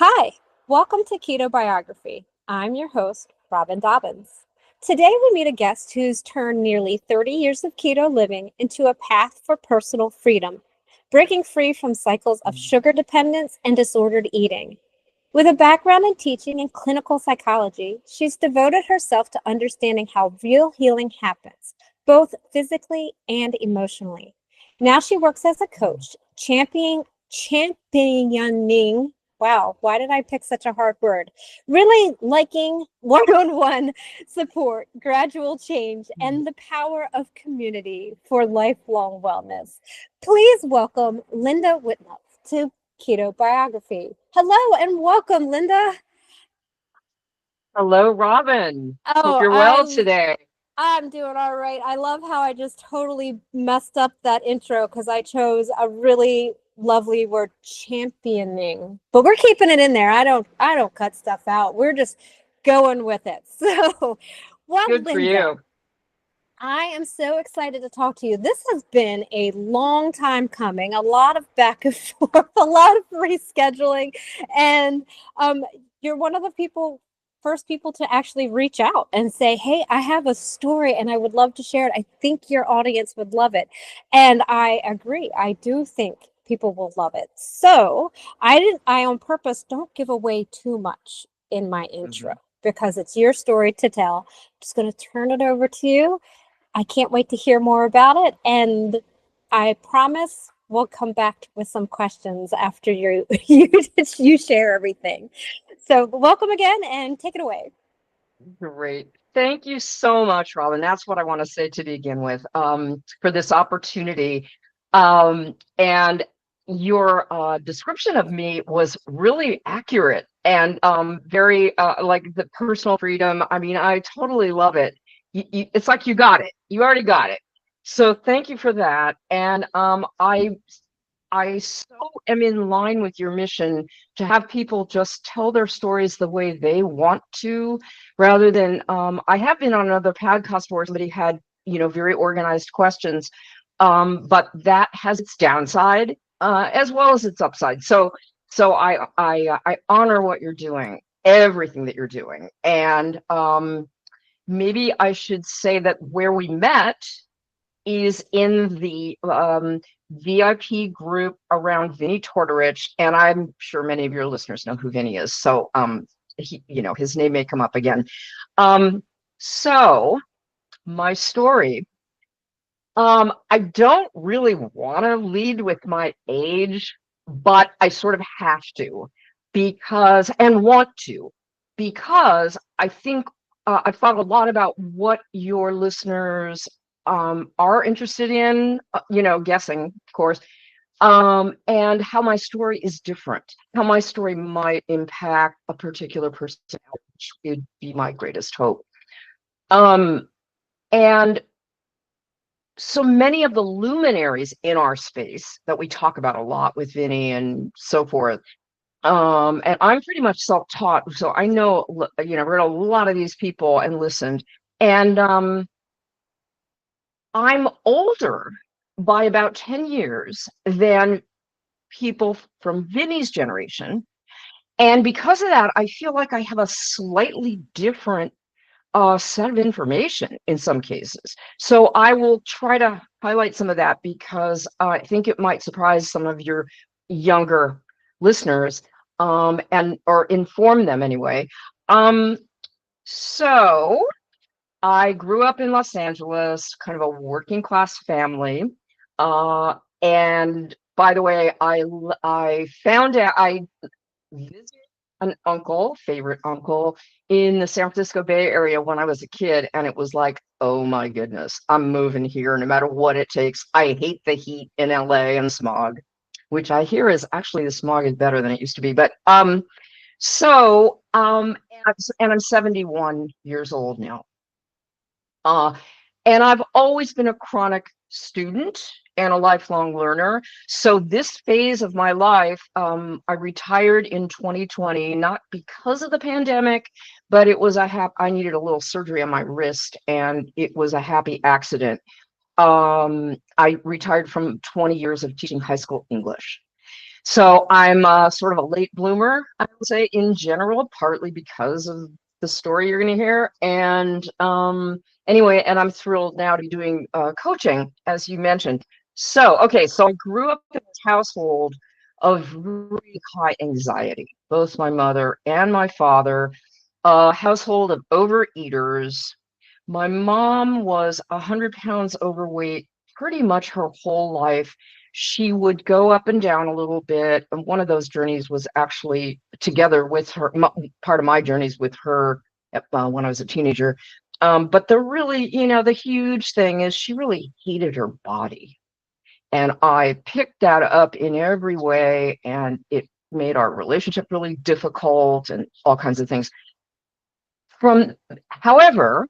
Hi, welcome to Ketobiography. I'm your host, Robin Dobbins. Today we meet a guest who's turned nearly 30 years of keto living into a path for personal freedom, breaking free from cycles of sugar dependence and disordered eating. With a background in teaching and clinical psychology, she's devoted herself to understanding how real healing happens, both physically and emotionally. Now she works as a coach, championing, wow, why did I pick such a hard word? Really liking one-on-one support, gradual change, and the power of community for lifelong wellness. Please welcome Linda Witnov to Keto Biography. Hello and welcome, Linda. Hello, Robin. Hope Oh, you're well today. I'm doing all right. I love how I just totally messed up that intro because I chose a really lovely word, championing. But we're keeping it in there. I don't cut stuff out. We're just going with it. So, well, Good for Linda, you. I am so excited to talk to you. This has been a long time coming, a lot of back and forth, a lot of rescheduling, and um, you're one of the first people to actually reach out and say, "Hey, I have a story and I would love to share it. I think your audience would love it." And I agree. I do think people will love it. So I on purpose don't give away too much in my intro Mhm. because it's your story to tell. I'm just going to turn it over to you. I can't wait to hear more about it. And I promise we'll come back with some questions after you share everything. So welcome again and take it away. Great. Thank you so much, Robin. That's what I want to say to begin with, for this opportunity. And your description of me was really accurate and very like the personal freedom. I mean, I totally love it. It's like you got it. You already got it. So thank you for that. And I so am in line with your mission to have people just tell their stories the way they want to, rather than I have been on another podcast where somebody had, very organized questions, but that has its downside as well as its upside. So I honor what you're doing, everything that you're doing, and maybe I should say that where we met is in the VIP group around Vinny Tortorich, and I'm sure many of your listeners know who Vinny is. So, his name may come up again. Um, so my story. I don't really want to lead with my age, but I sort of have to and want to, because I think I've thought a lot about what your listeners are interested in, guessing, of course, and how my story is different, how my story might impact a particular person, which would be my greatest hope. Um, and so many of the luminaries in our space that we talk about a lot with Vinny and so forth. And I'm pretty much self-taught, so I know, read a lot of these people and listened. And I'm older by about 10 years than people from Vinny's generation. And because of that, I feel like I have a slightly different set of information in some cases. So I will try to highlight some of that because I think it might surprise some of your younger listeners, and or inform them anyway. Um, so I grew up in Los Angeles, kind of a working class family. And by the way, I found out I visited an uncle, favorite uncle, in the San Francisco Bay Area when I was a kid, and it was like, oh my goodness, I'm moving here no matter what it takes. I hate the heat in LA and smog, which I hear is actually the smog is better than it used to be. But so and I'm 71 years old now. Uh, and I've always been a chronic student and a lifelong learner. So this phase of my life, I retired in 2020, not because of the pandemic, but it was I needed a little surgery on my wrist, and it was a happy accident. I retired from 20 years of teaching high school English. So I'm sort of a late bloomer, I would say, in general, partly because of the story you're going to hear. And anyway, and I'm thrilled now to be doing coaching, as you mentioned. So, okay, so I grew up in a household of really high anxiety, both my mother and my father, a household of overeaters. My mom was 100 pounds overweight pretty much her whole life. She would go up and down a little bit. And one of those journeys was actually together with her, part of my journeys with her when I was a teenager. But the really, the huge thing is she really hated her body. And I picked that up in every way, and it made our relationship really difficult and all kinds of things. However,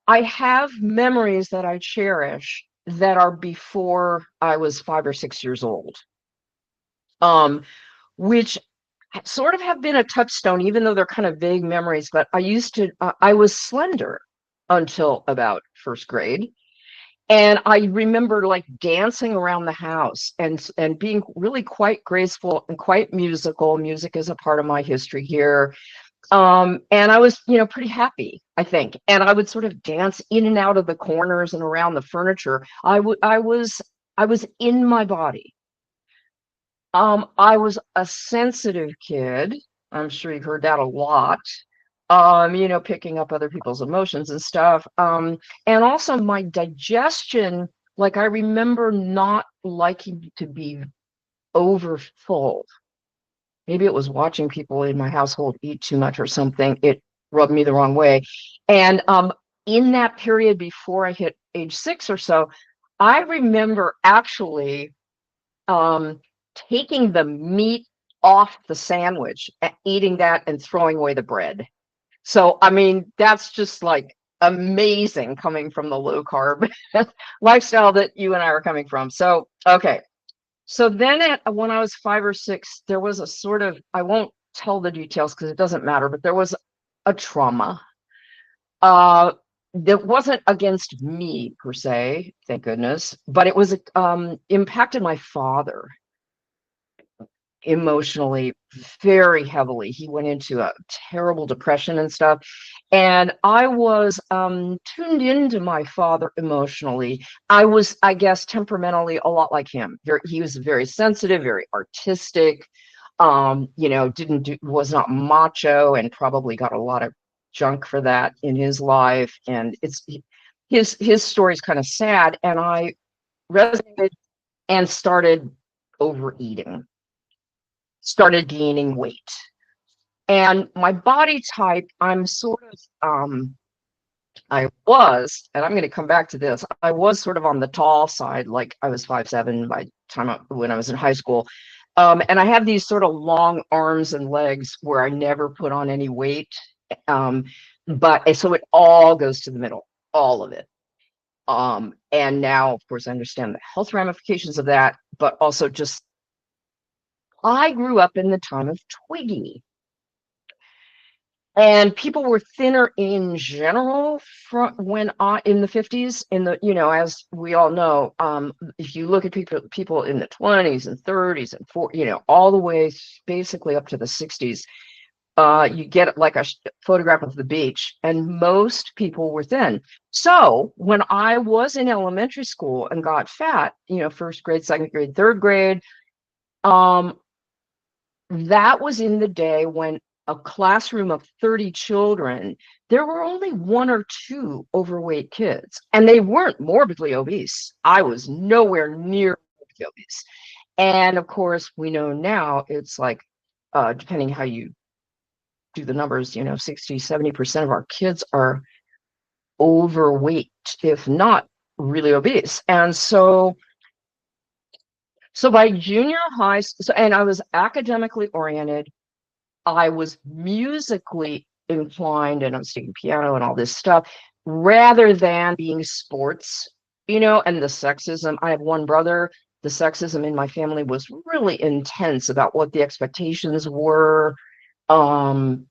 I have memories that I cherish that are before I was 5 or 6 years old, which sort of have been a touchstone, even though they're kind of vague memories. But I was slender until about first grade. And I remember like dancing around the house and being really quite graceful and quite musical. Music is a part of my history here. And I was, pretty happy, I think. And I would sort of dance in and out of the corners and around the furniture. I was in my body. I was a sensitive kid. I'm sure you've heard that a lot. Picking up other people's emotions and stuff. And also my digestion, like I remember not liking to be over full. Maybe it was watching people in my household eat too much or something. It rubbed me the wrong way. And in that period before I hit age 6 or so, I remember actually um, taking the meat off the sandwich, eating that and throwing away the bread. So, I mean, that's just like amazing coming from the low carb lifestyle that you and I are coming from. So, okay. So then when I was 5 or 6, there was a sort of, I won't tell the details because it doesn't matter, but there was a trauma uh, that wasn't against me per se, thank goodness, but it was impacted my father emotionally very heavily. He went into a terrible depression and stuff. And I was tuned into my father emotionally. I was, I guess, temperamentally a lot like him. He was very sensitive, very artistic, was not macho and probably got a lot of junk for that in his life. And his story is kind of sad. And I resonated and started overeating, started gaining weight. And my body type, I'm sort of, I was, and I'm going to come back to this, I was sort of on the tall side, like I was 5'7" by the time when I was in high school. And I have these sort of long arms and legs where I never put on any weight. Um, but so it all goes to the middle, all of it. And now, of course, I understand the health ramifications of that, but also just I grew up in the time of Twiggy. And people were thinner in general from when in the 50s, as we all know, if you look at people in the 20s and 30s and 40, all the way basically up to the 60s, you get like a photograph of the beach, and most people were thin. So when I was in elementary school and got fat, first grade, second grade, third grade, that was in the day when a classroom of 30 children, there were only 1 or 2 overweight kids, and they weren't morbidly obese. I was nowhere near morbidly obese. And of course, we know now it's like, depending how you do the numbers, 60, 70% of our kids are overweight, if not really obese. And so by junior high, and I was academically oriented, I was musically inclined and I was taking piano and all this stuff rather than being sports, and the sexism. I have one brother. The sexism in my family was really intense about what the expectations were. And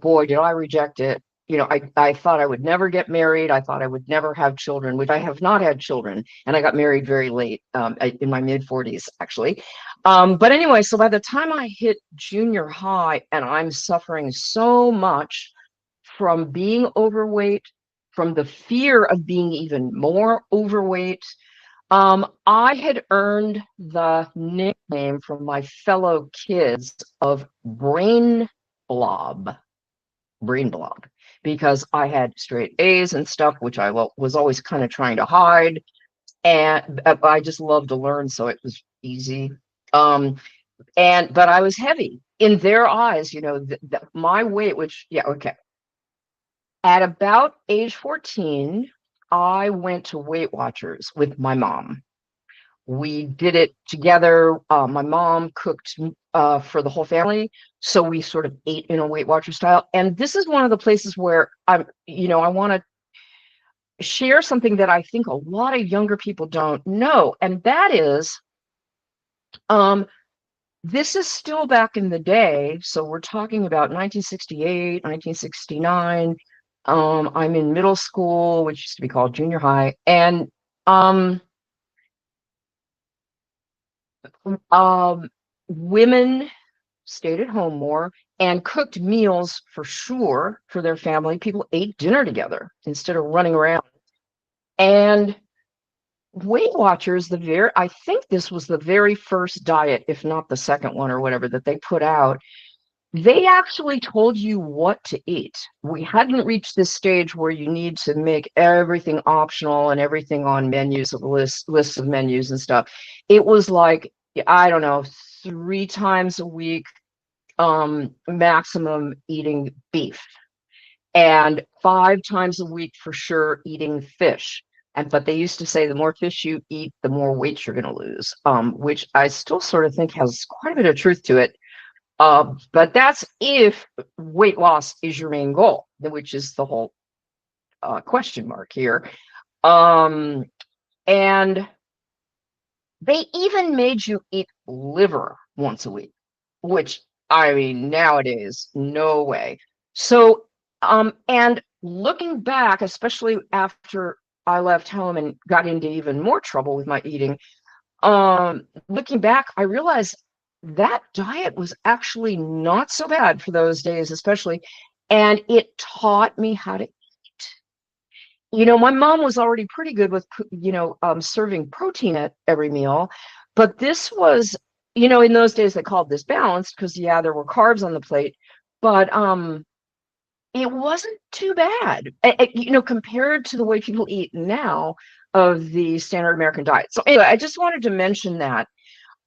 boy, did I reject it. I thought I would never get married. I thought I would never have children, which I have not had children. And I got married very late, in my mid 40s, actually. But anyway, so by the time I hit junior high, and I'm suffering so much from being overweight, from the fear of being even more overweight, I had earned the nickname from my fellow kids of blob brain blob, because I had straight A's and stuff, which I was always kind of trying to hide. And I just loved to learn, so it was easy. But I was heavy in their eyes, my weight, which, yeah, okay. At about age 14, I went to Weight Watchers with my mom. We did it together. My mom cooked for the whole family, so we sort of ate in a Weight Watcher style. And this is one of the places where I want to share something that I think a lot of younger people don't know, and that is, this is still back in the day. So we're talking about 1968, 1969. I'm in middle school, which used to be called junior high, and women stayed at home more and cooked meals for sure for their family. People ate dinner together instead of running around. And Weight Watchers, I think this was the very first diet, if not the second one or whatever, that they put out. They actually told you what to eat. We hadn't reached this stage where you need to make everything optional and everything on menus, lists of menus and stuff. It was like, I don't know, 3 times a week, maximum eating beef, and 5 times a week for sure eating fish. But they used to say the more fish you eat, the more weight you're going to lose, which I still sort of think has quite a bit of truth to it. But that's if weight loss is your main goal, which is the whole question mark here. And they even made you eat liver once a week, which, I mean, nowadays, no way. So, and looking back, especially after I left home and got into even more trouble with my eating, looking back, I realized that diet was actually not so bad for those days, especially, and it taught me how to eat. My mom was already pretty good with, serving protein at every meal, but this was, in those days they called this balanced because, yeah, there were carbs on the plate, but it wasn't too bad, compared to the way people eat now of the standard American diet. So anyway, I just wanted to mention that.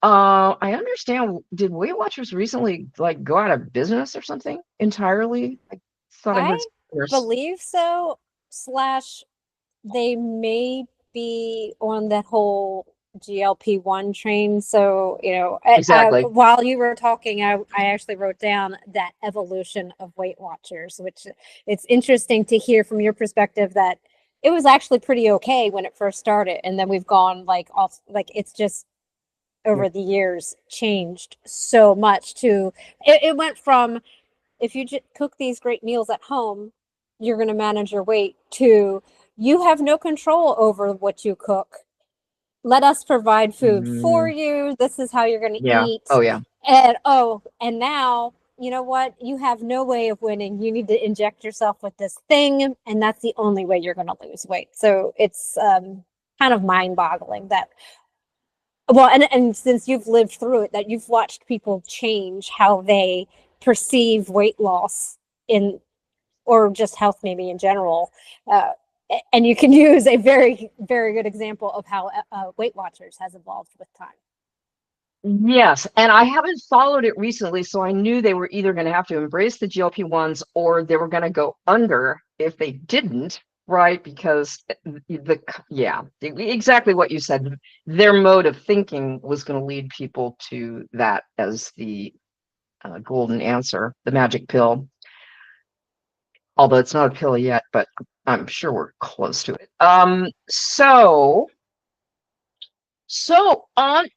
I understand. Did Weight Watchers recently go out of business or something entirely? I thought I heard. I believe so, slash they may be on that whole GLP-1 train. So, Exactly. while you were talking, I actually wrote down that evolution of Weight Watchers, which it's interesting to hear from your perspective that it was actually pretty okay when it first started. And then we've gone off, it's just over the years changed so much it went from, if you cook these great meals at home, you're going to manage your weight, to you have no control over what you cook. Let us provide food for you. This is how you're going to Yeah. eat. Oh, yeah. And now, you know what? You have no way of winning. You need to inject yourself with this thing, and that's the only way you're going to lose weight. So it's kind of mind-boggling that, well, and since you've lived through it, that you've watched people change how they perceive weight loss or just health maybe in general. And you can use a very, very good example of how Weight Watchers has evolved with time. Yes, and I haven't followed it recently, so I knew they were either going to have to embrace the GLP-1s or they were going to go under if they didn't, right? Because exactly what you said. Their mode of thinking was going to lead people to that as the golden answer, the magic pill. Although it's not a pill yet, but I'm sure we're close to it. So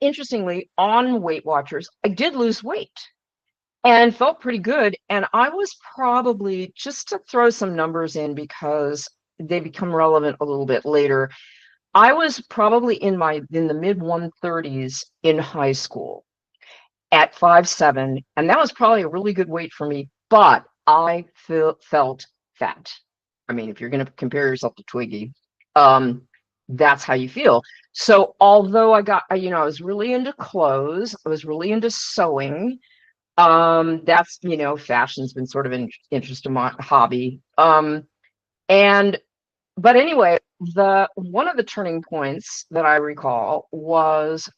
interestingly, on Weight Watchers, I did lose weight. and felt pretty good. And I was probably, just to throw some numbers in because they become relevant a little bit later, I was probably in the mid 130s in high school at 5'7", and that was probably a really good weight for me, but I felt fat. I mean, if you're going to compare yourself to Twiggy, um, that's how you feel. So although I was really into clothes, I was really into sewing. That's, fashion's been sort of an interest in my hobby. And but anyway, the one of the turning points that I recall was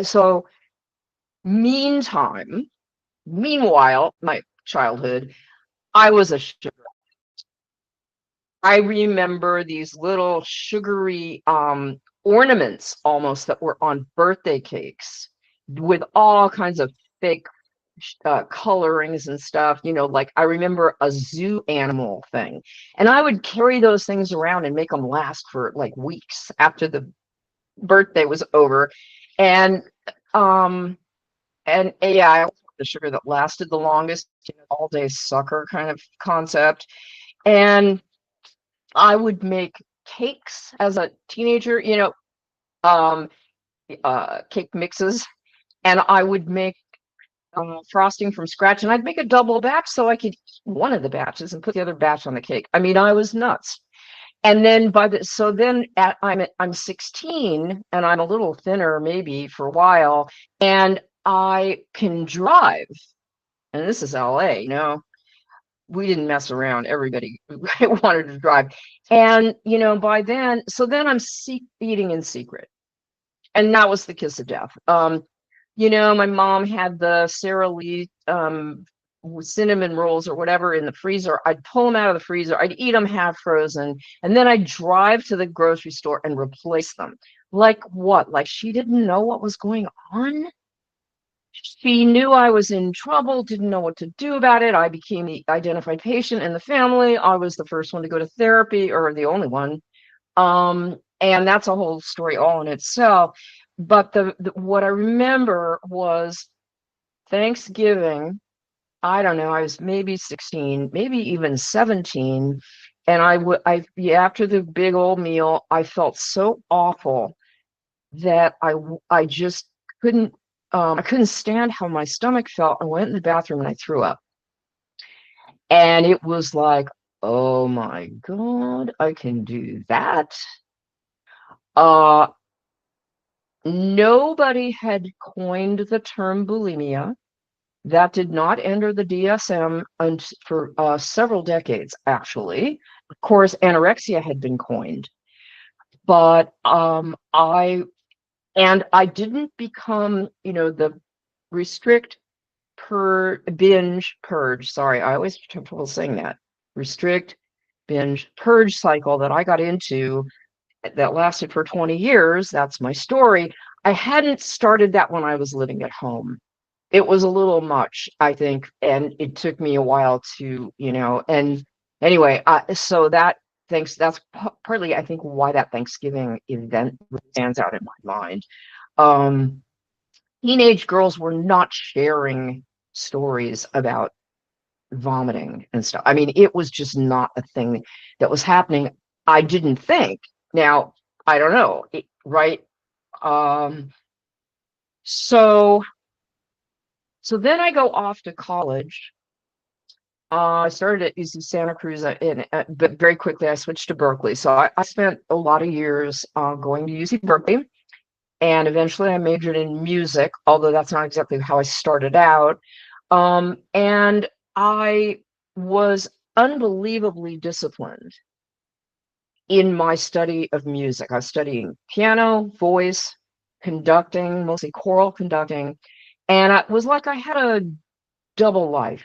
so meantime, meanwhile, my childhood, I was a sugar. I remember these little sugary ornaments almost that were on birthday cakes with all kinds of fake colorings and stuff, like I remember a zoo animal thing. And I would carry those things around and make them last for like weeks after the birthday was over. And um yeah, I also wanted the sugar that lasted the longest, all day sucker kind of concept. And I would make cakes as a teenager, um cake mixes, and I would make frosting from scratch, and I'd make a double batch so I could eat one of the batches and put the other batch on the cake. I mean, I was nuts. And then I'm 16 and I'm a little thinner maybe for a while, and I can drive. And this is LA, we didn't mess around. Everybody wanted to drive. And, by then, so then I'm eating in secret. And that was the kiss of death. My mom had the Sara Lee cinnamon rolls or whatever in the freezer. I'd pull them out of the freezer. I'd eat them half frozen, and then I'd drive to the grocery store and replace them. Like what? Like she didn't know what was going on? She knew I was in trouble, didn't know what to do about it. I became the identified patient in the family. I was the first one to go to therapy, or the only one. And that's a whole story all in itself. But what I remember was Thanksgiving. I don't know, I was maybe 16, maybe even 17. And yeah, after the big old meal, I felt so awful that I just couldn't, I couldn't stand how my stomach felt. I went in the bathroom and I threw up. And it was like, oh my God, I can do that. Uh, Nobody had coined the term bulimia. That did not enter the DSM for several decades, actually. Of course, anorexia had been coined, but I didn't become, the restrict, binge, purge. Sorry, I always have trouble saying that. Restrict, binge, purge cycle that I got into that lasted for 20 years. That's my story. I hadn't started that when I was living at home. It was a little much, I think, and it took me a while to, and anyway, so that's partly, I think, why that Thanksgiving event stands out in my mind. Um, Teenage girls were not sharing stories about vomiting and stuff. I mean, it was just not a thing that was happening. I didn't think. Now, I don't know, right? Um, so so then I go off to college. I started at UC Santa Cruz, but very quickly I switched to Berkeley. So I spent a lot of years going to UC Berkeley, and eventually I majored in music, although that's not exactly how I started out. And I was unbelievably disciplined in my study of music. I was studying piano, voice, conducting, mostly choral conducting, and it was like I had a double life,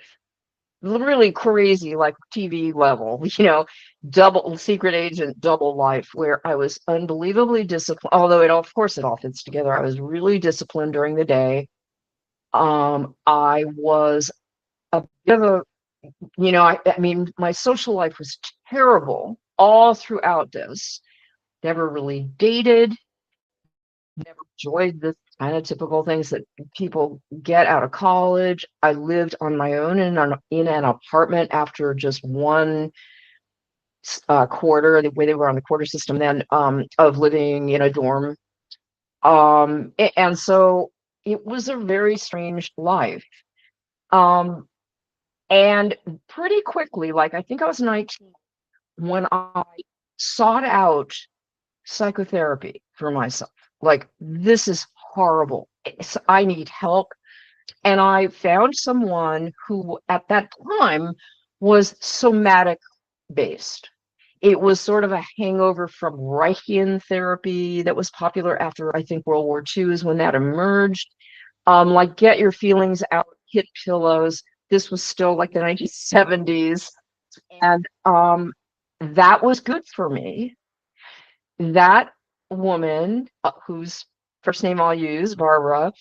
really crazy, like TV level, double secret agent, double life, where I was unbelievably disciplined. Although of course, it all fits together. I was really disciplined during the day. I was a bit of a, I mean, my social life was terrible all throughout this. Never really dated, never enjoyed the kind of typical things that people get out of college. I lived on my own in an apartment after just one quarter, the way they were on the quarter system then, of living in a dorm. And so it was a very strange life. Um, and pretty quickly, like I think I was 19 when I sought out psychotherapy for myself. Like, this is horrible. I need help. And I found someone who at that time was somatic based. It was sort of a hangover from Reichian therapy that was popular after, I think, World War II is when that emerged. Like, get your feelings out, hit pillows. This was still like the 1970s. And that was good for me. That woman, whose first name I'll use, Barbara,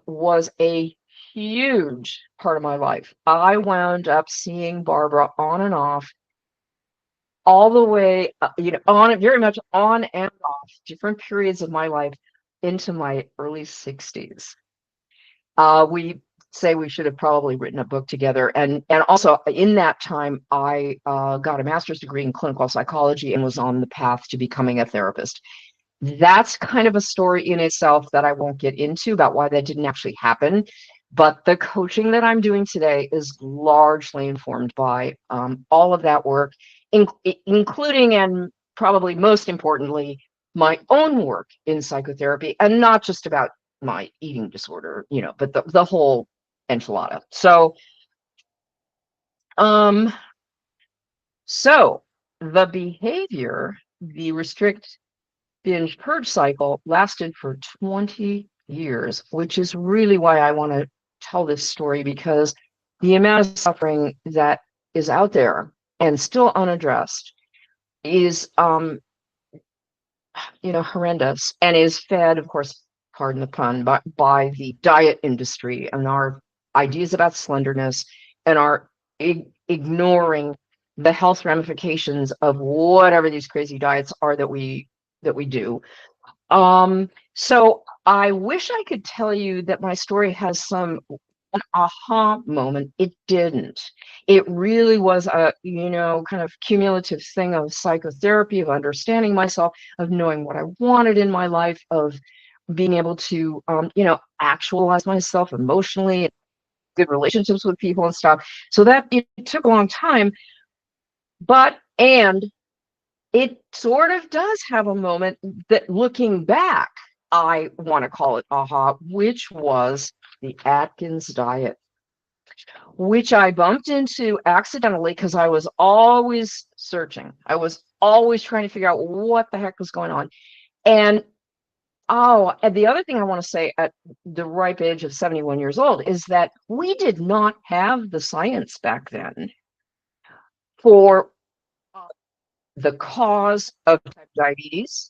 was a huge part of my life. I wound up seeing Barbara on and off all the way, on very much on and off, different periods of my life into my early 60s. We say we should have probably written a book together. And also in that time, I got a master's degree in clinical psychology and was on the path to becoming a therapist. That's kind of a story in itself that I won't get into about why that didn't actually happen. But the coaching that I'm doing today is largely informed by all of that work, including and probably most importantly, my own work in psychotherapy, and not just about my eating disorder, but the whole enchilada. Um, so the behavior, the restrict binge purge cycle lasted for 20 years, which is really why I want to tell this story, because the amount of suffering that is out there and still unaddressed is horrendous, and is fed, of course, pardon the pun, by the diet industry and our ideas about slenderness, and our ignoring the health ramifications of whatever these crazy diets are that we do. So I wish I could tell you that my story has an aha moment. It didn't. It really was a, kind of cumulative thing of psychotherapy, of understanding myself, of knowing what I wanted in my life, of being able to, actualize myself emotionally, good relationships with people and stuff. So that it took a long time, and it sort of does have a moment that, looking back, I want to call it aha, which was the Atkins diet, which I bumped into accidentally because I was always searching. I was always trying to figure out what the heck was going on. And and the other thing I want to say at the ripe age of 71 years old is that we did not have the science back then for the cause of type diabetes,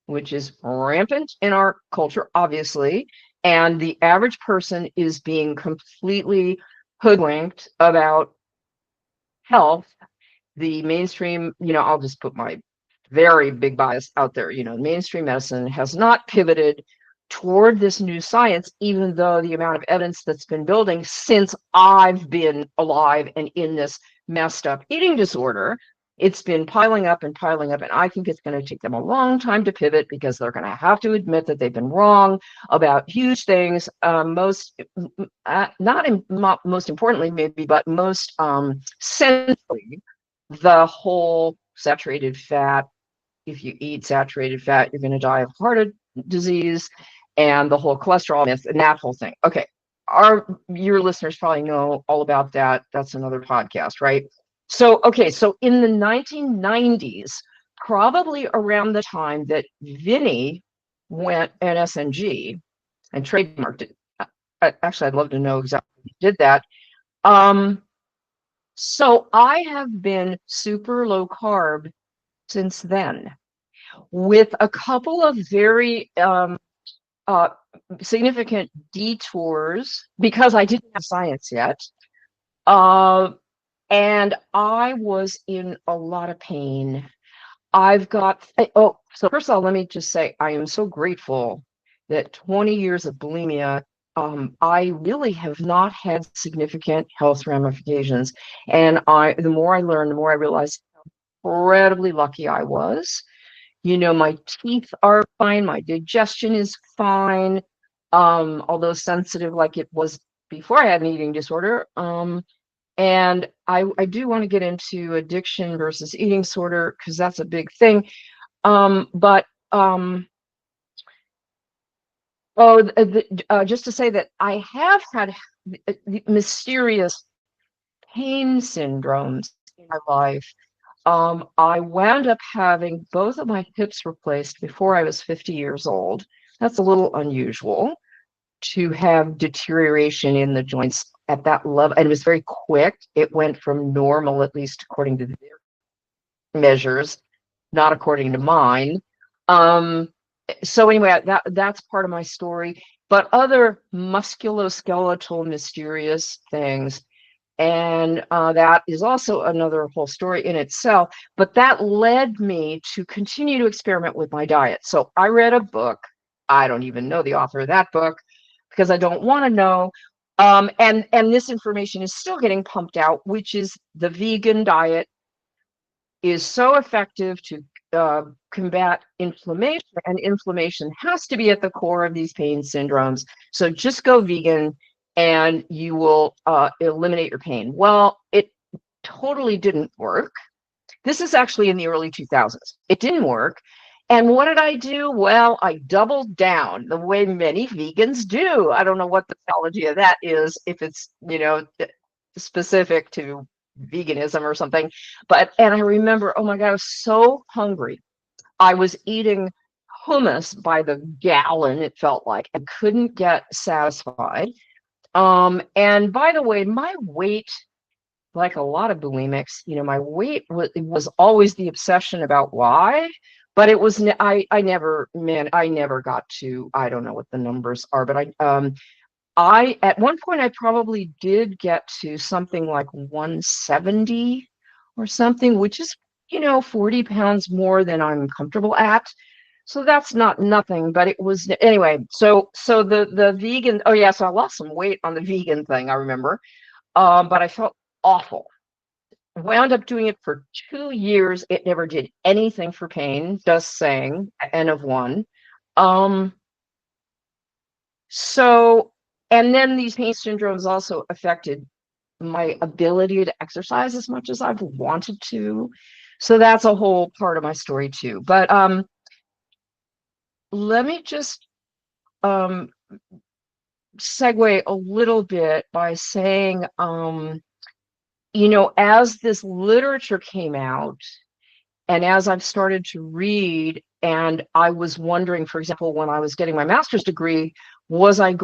which is rampant in our culture, obviously, and the average person is being completely hoodwinked about health. The mainstream, I'll just put my very big bias out there, mainstream medicine has not pivoted toward this new science, even though the amount of evidence that's been building since I've been alive and in this messed up eating disorder, it's been piling up and piling up. And I think it's going to take them a long time to pivot, because they're going to have to admit that they've been wrong about huge things. Not most importantly, maybe, but most centrally, the whole saturated fat. If you eat saturated fat, you're going to die of heart disease, and the whole cholesterol myth and that whole thing. Okay. Your listeners probably know all about that. That's another podcast, right? So in the 1990s, probably around the time that Vinny went NSNG and trademarked it. Actually, I'd love to know exactly who did that. So I have been super low carb since then, with a couple of very significant detours, because I didn't have science yet. And I was in a lot of pain. So first of all, let me just say, I am so grateful that 20 years of bulimia, I really have not had significant health ramifications. And the more I learned, the more I realized how incredibly lucky I was. My teeth are fine, my digestion is fine, although sensitive like it was before I had an eating disorder. And I do want to get into addiction versus eating disorder because that's a big thing. But just to say that I have had mysterious pain syndromes in my life. I wound up having both of my hips replaced before I was 50 years old. That's a little unusual to have deterioration in the joints at that level. And it was very quick. It went from normal, at least according to their measures, not according to mine. So anyway, that's part of my story. But other musculoskeletal mysterious things, and that is also another whole story in itself. But that led me to continue to experiment with my diet. So I read a book. I don't even know the author of that book because I don't want to know. And this information is still getting pumped out, which is the vegan diet is so effective to combat inflammation, and inflammation has to be at the core of these pain syndromes. So just go vegan and you will eliminate your pain. Well, it totally didn't work. This is actually in the early 2000s. It didn't work. And what did I do? Well, I doubled down the way many vegans do. I don't know what the theology of that is, if it's, specific to veganism or something. And I remember, oh my God, I was so hungry. I was eating hummus by the gallon, it felt like. I couldn't get satisfied. And by the way, my weight, like a lot of bulimics, my weight was always the obsession about why. But it was I never got to, I don't know what the numbers are, but I at one point I probably did get to something like 170 or something, which is 40 pounds more than I'm comfortable at. So that's not nothing, but it was anyway. So the vegan, oh yeah, so I lost some weight on the vegan thing, I remember. But I felt awful. Wound up doing it for 2 years. It never did anything for pain, just saying, N of one. Um, so, and then these pain syndromes also affected my ability to exercise as much as I've wanted to. So that's a whole part of my story too. But let me just um, segue a little bit by saying, as this literature came out, and as I've started to read, and I was wondering, for example, when I was getting my master's degree, was I,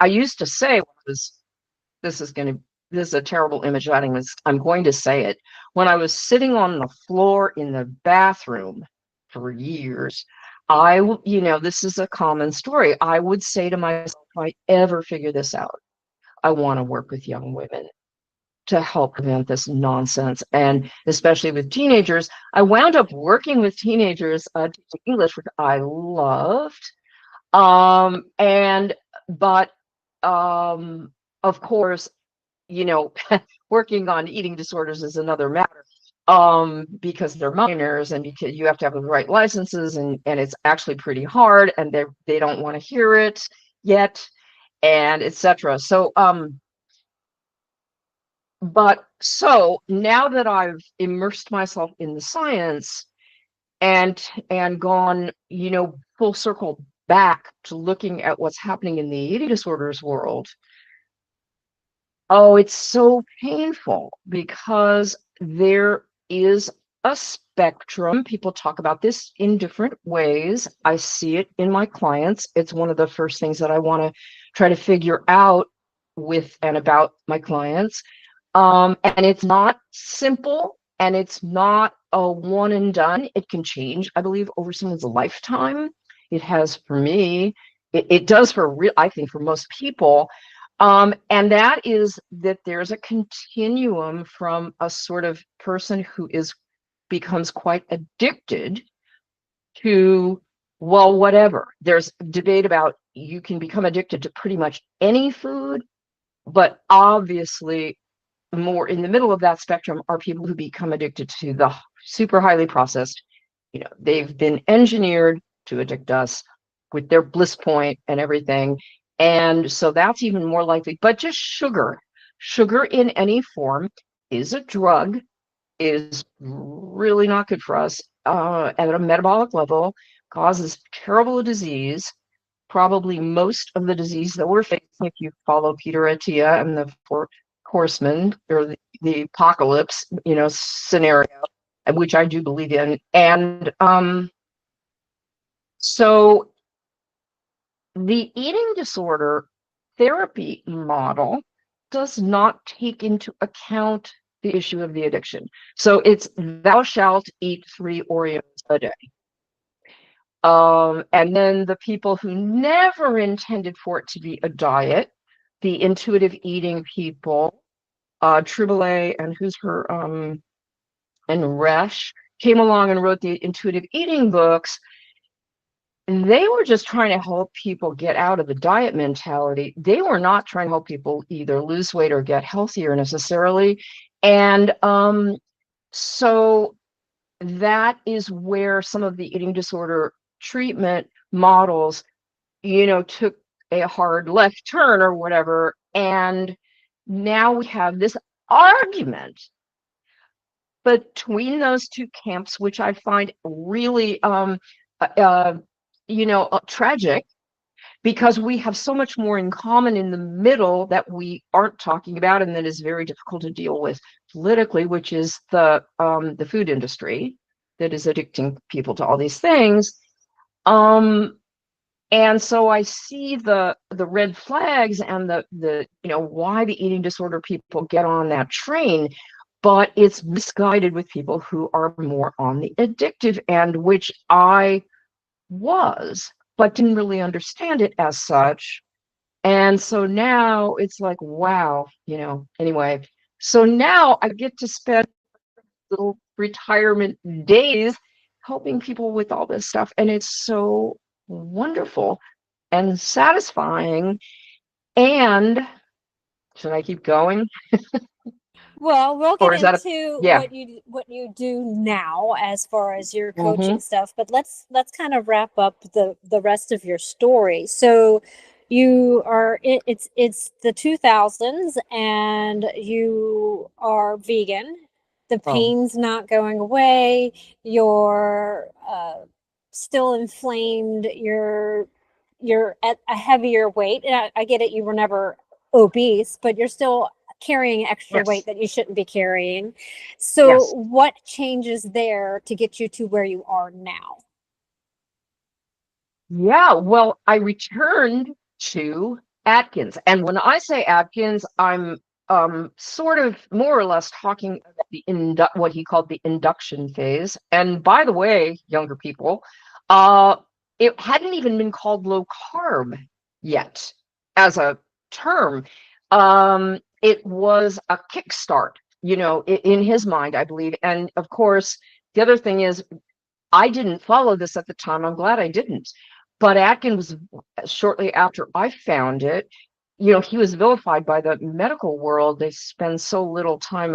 I used to say, this is going to, this is a terrible image. I'm going to say it. When I was sitting on the floor in the bathroom for years, this is a common story. I would say to myself, if I ever figure this out, I want to work with young women to help prevent this nonsense. And especially with teenagers, I wound up working with teenagers teaching English, which I loved. But of course, working on eating disorders is another matter, because they're minors and because you have to have the right licenses, and it's actually pretty hard, and they don't want to hear it yet, and etc. So now that I've immersed myself in the science and gone, full circle back to looking at what's happening in the eating disorders world, oh, it's so painful because there is a spectrum. People talk about this in different ways. I see it in my clients. It's one of the first things that I want to try to figure out with and about my clients. And it's not simple, and it's not a one and done. It can change, I believe, over someone's lifetime. It has for me. It does for real, I think, for most people. And that is that there's a continuum from a sort of person who becomes quite addicted to Well, whatever. There's debate about you can become addicted to pretty much any food, but obviously more in the middle of that spectrum are people who become addicted to the super highly processed. They've been engineered to addict us with their bliss point and everything. And so that's even more likely. But just sugar in any form is a drug, is really not good for us at a metabolic level, causes terrible disease. Probably most of the disease that we're facing, if you follow Peter Attia and the Four Horsemen, or the apocalypse, scenario, which I do believe in. And so the eating disorder therapy model does not take into account the issue of the addiction. So it's thou shalt eat 3 Oreos a day. And then the people who never intended for it to be a diet, the intuitive eating people, Triboulet and who's her, and Resch came along and wrote the intuitive eating books. And they were just trying to help people get out of the diet mentality. They were not trying to help people either lose weight or get healthier necessarily. And so that is where some of the eating disorder treatment models, took a hard left turn or whatever. And now we have this argument between those two camps, which I find really, tragic, because we have so much more in common in the middle that we aren't talking about, and that is very difficult to deal with politically, which is the food industry that is addicting people to all these things. And so I see the red flags and the why the eating disorder people get on that train, but it's misguided with people who are more on the addictive end, which I was, but didn't really understand it as such. And so now it's like, wow, anyway. So now I get to spend little retirement days helping people with all this stuff. And it's so wonderful and satisfying. And should I keep going? Well, we'll get Or is that into yeah. what you do now as far as your Mm-hmm. coaching stuff, but let's kind of wrap up the rest of your story. So you are it's the 2000s and you are vegan. The Oh, pain's not going away. You're still inflamed. You're at a heavier weight. And I get it. You were never obese, but you're still carrying extra weight yes. that you shouldn't be carrying. So Yes. what changes there to get you to where you are now? Yeah, well, I returned to Atkins. And when I say Atkins, I'm sort of more or less talking about what he called the induction phase. And by the way, younger people, uh, it hadn't even been called low carb yet as a term. It was a kickstart, in his mind, I believe. And of course, the other thing is I didn't follow this at the time. I'm glad I didn't. But Atkins, shortly after I found it, he was vilified by the medical world. They spend so little time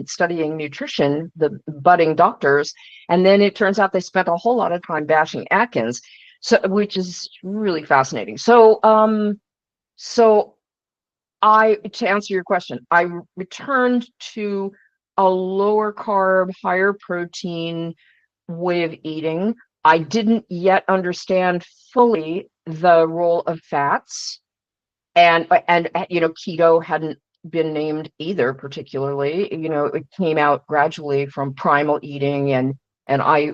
studying nutrition, the budding doctors. And then it turns out they spent a whole lot of time bashing Atkins, so which is really fascinating. So to answer your question, I returned to a lower carb, higher protein way of eating. I didn't yet understand fully the role of fats, and keto hadn't been named either particularly. It came out gradually from primal eating, and I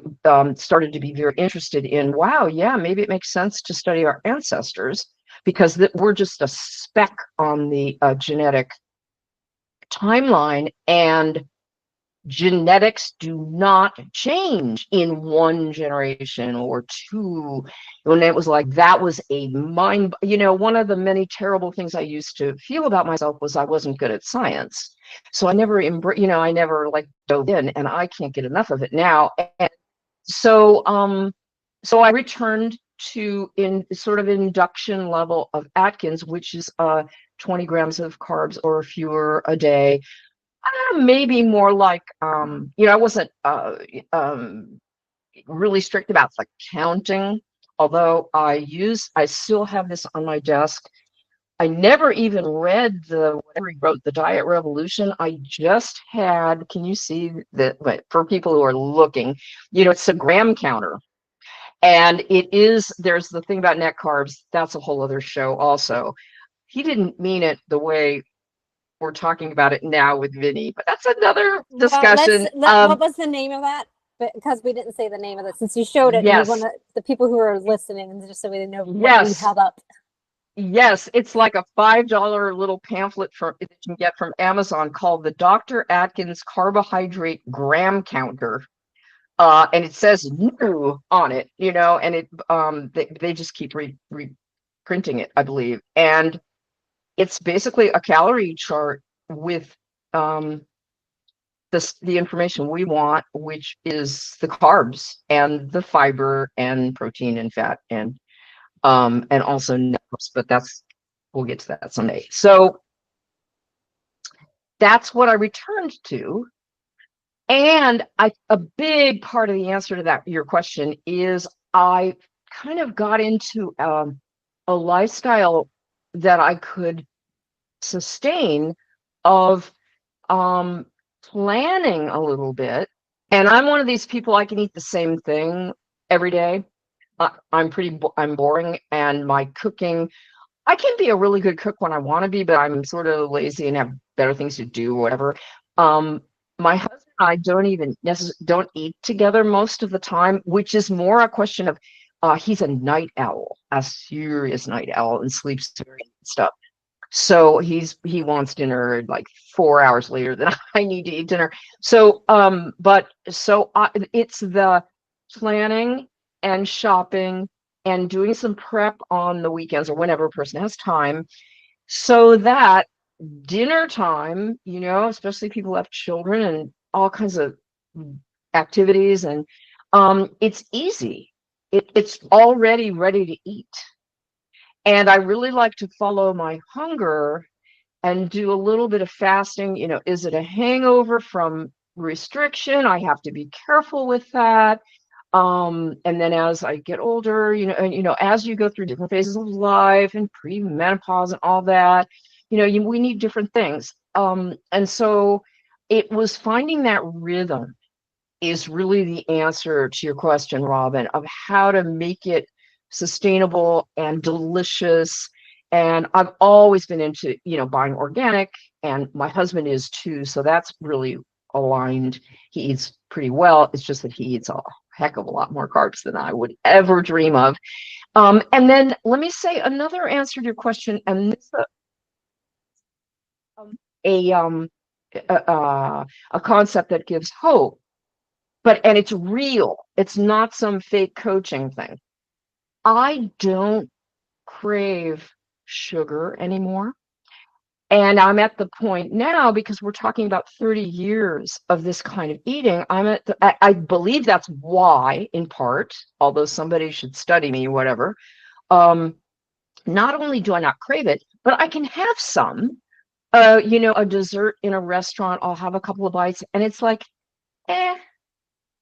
started to be very interested in, wow, yeah, maybe it makes sense to study our ancestors, because we're just a speck on the genetic timeline, and genetics do not change in one generation or two. And it was like, that was a one of the many terrible things I used to feel about myself was I wasn't good at science. So I never, I never like dove in, and I can't get enough of it now. And so, So I returned to in sort of induction level of Atkins, which is 20 grams of carbs or fewer a day. Maybe more like, I wasn't really strict about the counting, although I still have this on my desk. I never even read whatever he wrote, the Diet Revolution. I just had, can you see that? But for people who are looking, it's a gram counter. And there's the thing about net carbs. That's a whole other show also. He didn't mean it the way we're talking about it now with Vinny, but that's another Well, discussion. what was the name of that? Because we didn't say the name of it since you showed it, and we want Yes, the people who are listening, and just so we know what you yes, held up. yes. It's like a $5 little pamphlet that you can get from Amazon called the Dr. Atkins Carbohydrate Gram Counter. And it says new on it, and they just keep reprinting it, I believe. And it's basically a calorie chart with the information we want, which is the carbs and the fiber and protein and fat and also carbs, but we'll get to that someday. So that's what I returned to. And a big part of the answer to your question is I kind of got into a lifestyle that I could sustain of planning a little bit. And I'm one of these people, I can eat the same thing every day. I'm boring, and my cooking, I can be a really good cook when I want to be, but I'm sort of lazy and have better things to do, whatever. My husband and I don't eat together most of the time, which is more a question of he's a night owl, a serious night owl, and sleeps very late and stuff. So he wants dinner like 4 hours later than I need to eat dinner. So it's the planning and shopping and doing some prep on the weekends or whenever a person has time, so that dinner time, especially people who have children and all kinds of activities, and it's easy. It's already ready to eat. And I really like to follow my hunger and do a little bit of fasting. Is it a hangover from restriction? I have to be careful with that. And then as I get older, as you go through different phases of life and pre-menopause and all that, we need different things. And so it was finding that rhythm is really the answer to your question, Robin, of how to make it sustainable and delicious. And I've always been into, buying organic, and my husband is too. So that's really aligned. He eats pretty well. It's just that he eats a heck of a lot more carbs than I would ever dream of. And then let me say another answer to your question, and this a um a concept that gives hope, and it's real. It's not some fake coaching thing. I don't crave sugar anymore. And I'm at the point now, because we're talking about 30 years of this kind of eating. I believe that's why, in part, although somebody should study me, whatever. Not only do I not crave it, but I can have some, a dessert in a restaurant. I'll have a couple of bites, and it's like, I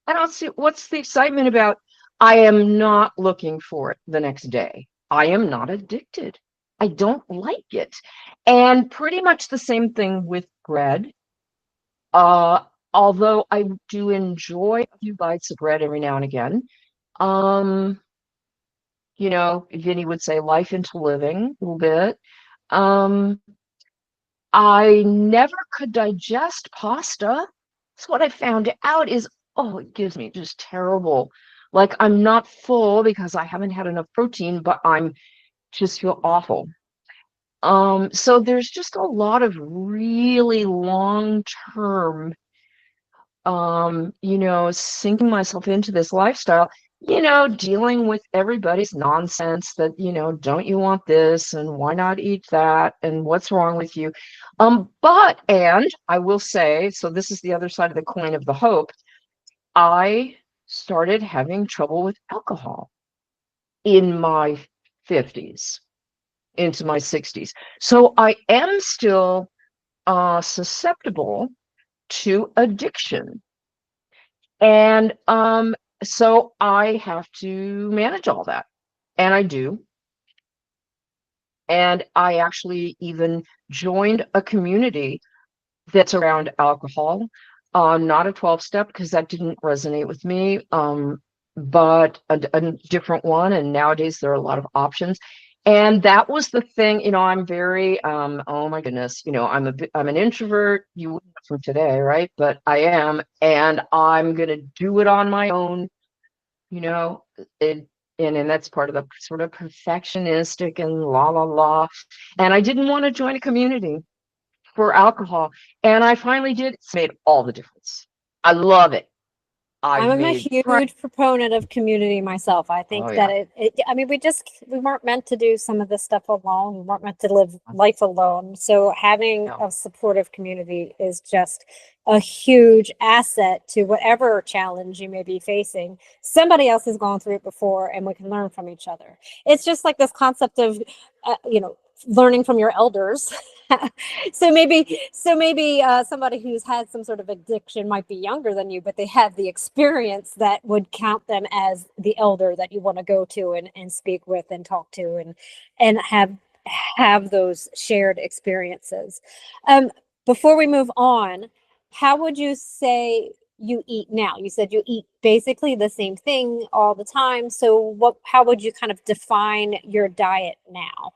don't see what's the excitement about. I am not looking for it the next day. I am not addicted. I don't like it. And pretty much the same thing with bread. Uh, Although I do enjoy a few bites of bread every now and again. Um, Vinny would say life into living a little bit. Um, I never could digest pasta. That's what I found out is, oh, it gives me just terrible. Like, I'm not full because I haven't had enough protein, but I'm just feel awful. So there's just a lot of really long-term, sinking myself into this lifestyle, dealing with everybody's nonsense that, don't you want this and why not eat that and what's wrong with you? And I will say, so this is the other side of the coin of the hope. I started having trouble with alcohol in my 50s into my 60s. So I am still susceptible to addiction. And so I have to manage all that. And I do. And I actually even joined a community that's around alcohol. Not a 12 step because that didn't resonate with me, but a different one. And nowadays there are a lot of options. And that was the thing, I'm very, oh my goodness, I'm an introvert. You wouldn't know from today, right? But I am, and I'm going to do it on my own, you know, it, and that's part of the sort of perfectionistic and la la la. And I didn't want to join a community for alcohol. And I finally did. It's made all the difference. I love it. I've I'm a made friends. huge proponent of community myself. I Oh think that yeah. I mean, we weren't meant to do some of this stuff alone. We weren't meant to live life alone. So having No. a supportive community is just a huge asset to whatever challenge you may be facing. Somebody else has gone through it before and we can learn from each other. It's just like this concept of, learning from your elders. So maybe somebody who's had some sort of addiction might be younger than you, but they have the experience that would count them as the elder that you want to go to and speak with and talk to and have those shared experiences. Before we move on, how would you say you eat now? You said you eat basically the same thing all the time. So how would you kind of define your diet now?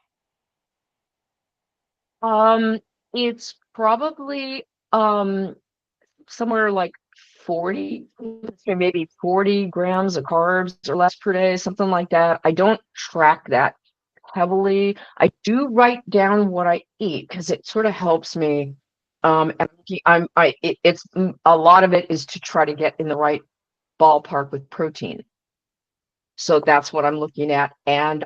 Um, it's probably somewhere like 40, maybe 40 grams of carbs or less per day, something like that. I don't track that heavily. I do write down what I eat because it sort of helps me. And it's a lot of it is to try to get in the right ballpark with protein. So that's what I'm looking at. And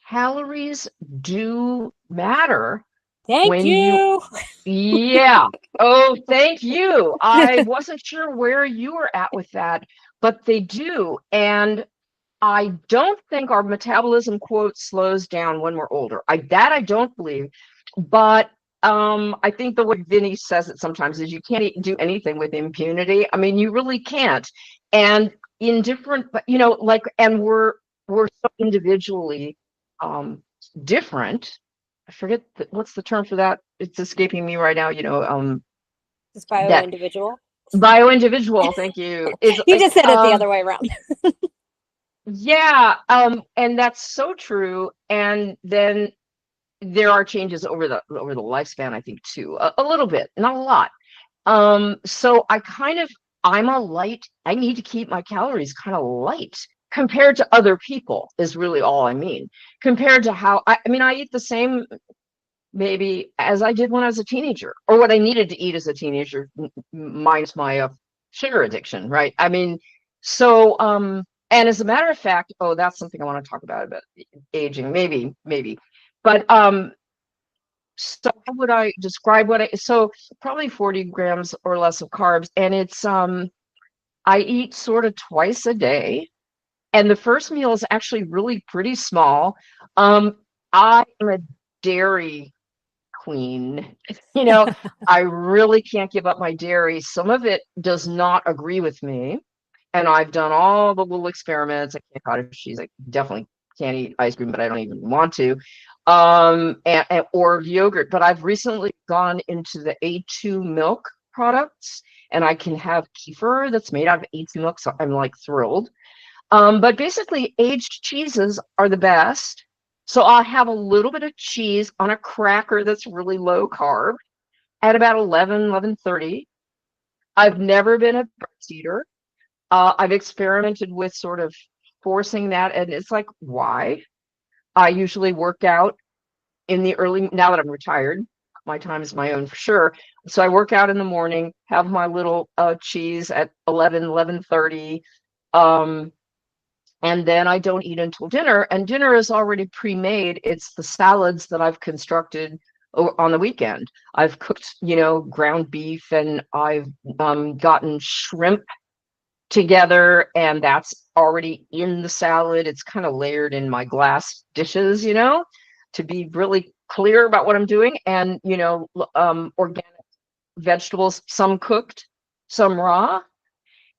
calories do matter Thank when you, you. yeah. Oh, thank you. I wasn't sure where you were at with that, but they do. And I don't think our metabolism quote slows down when we're older. I don't believe, but I think the way Vinny says it sometimes is you can't do anything with impunity. I mean, you really can't. And in different, but and we're so individually different. I forget what's the term for that. It's escaping me right now. Just bio That individual. bio individual. Thank you. Is You just said it the other way around. Yeah, and that's so true. And then there are changes over the lifespan, I think, too. A little bit, not a lot. So I'm a light. I need to keep my calories kind of light compared to other people, is really all I mean. Compared to how I mean, I eat the same maybe as I did when I was a teenager, or what I needed to eat as a teenager, minus my sugar addiction, right? I mean, so and as a matter of fact, oh, that's something I want to talk about aging, maybe. But so how would I describe so probably 40 grams or less of carbs, and it's I eat sort of twice a day, and the first meal is actually really pretty small. I am a dairy queen. I really can't give up my dairy. Some of it does not agree with me. And I've done all the little experiments. I can't cottage cheese. I definitely can't eat ice cream, but I don't even want to. Or yogurt. But I've recently gone into the A2 milk products, and I can have kefir that's made out of A2 milk. So I'm like thrilled. But basically, aged cheeses are the best. So I'll have a little bit of cheese on a cracker that's really low carb at about 11:30. I've never been a breast eater. I've experimented with sort of forcing that, and it's like, why? I usually work out in the early, now that I'm retired, my time is my own for sure. So I work out in the morning, have my little cheese at 11:30. Um, and then I don't eat until dinner, and dinner is already pre-made. It's the salads that I've constructed on the weekend. I've cooked, ground beef, and I've gotten shrimp together, and that's already in the salad. It's kind of layered in my glass dishes, to be really clear about what I'm doing. And, organic vegetables, some cooked, some raw,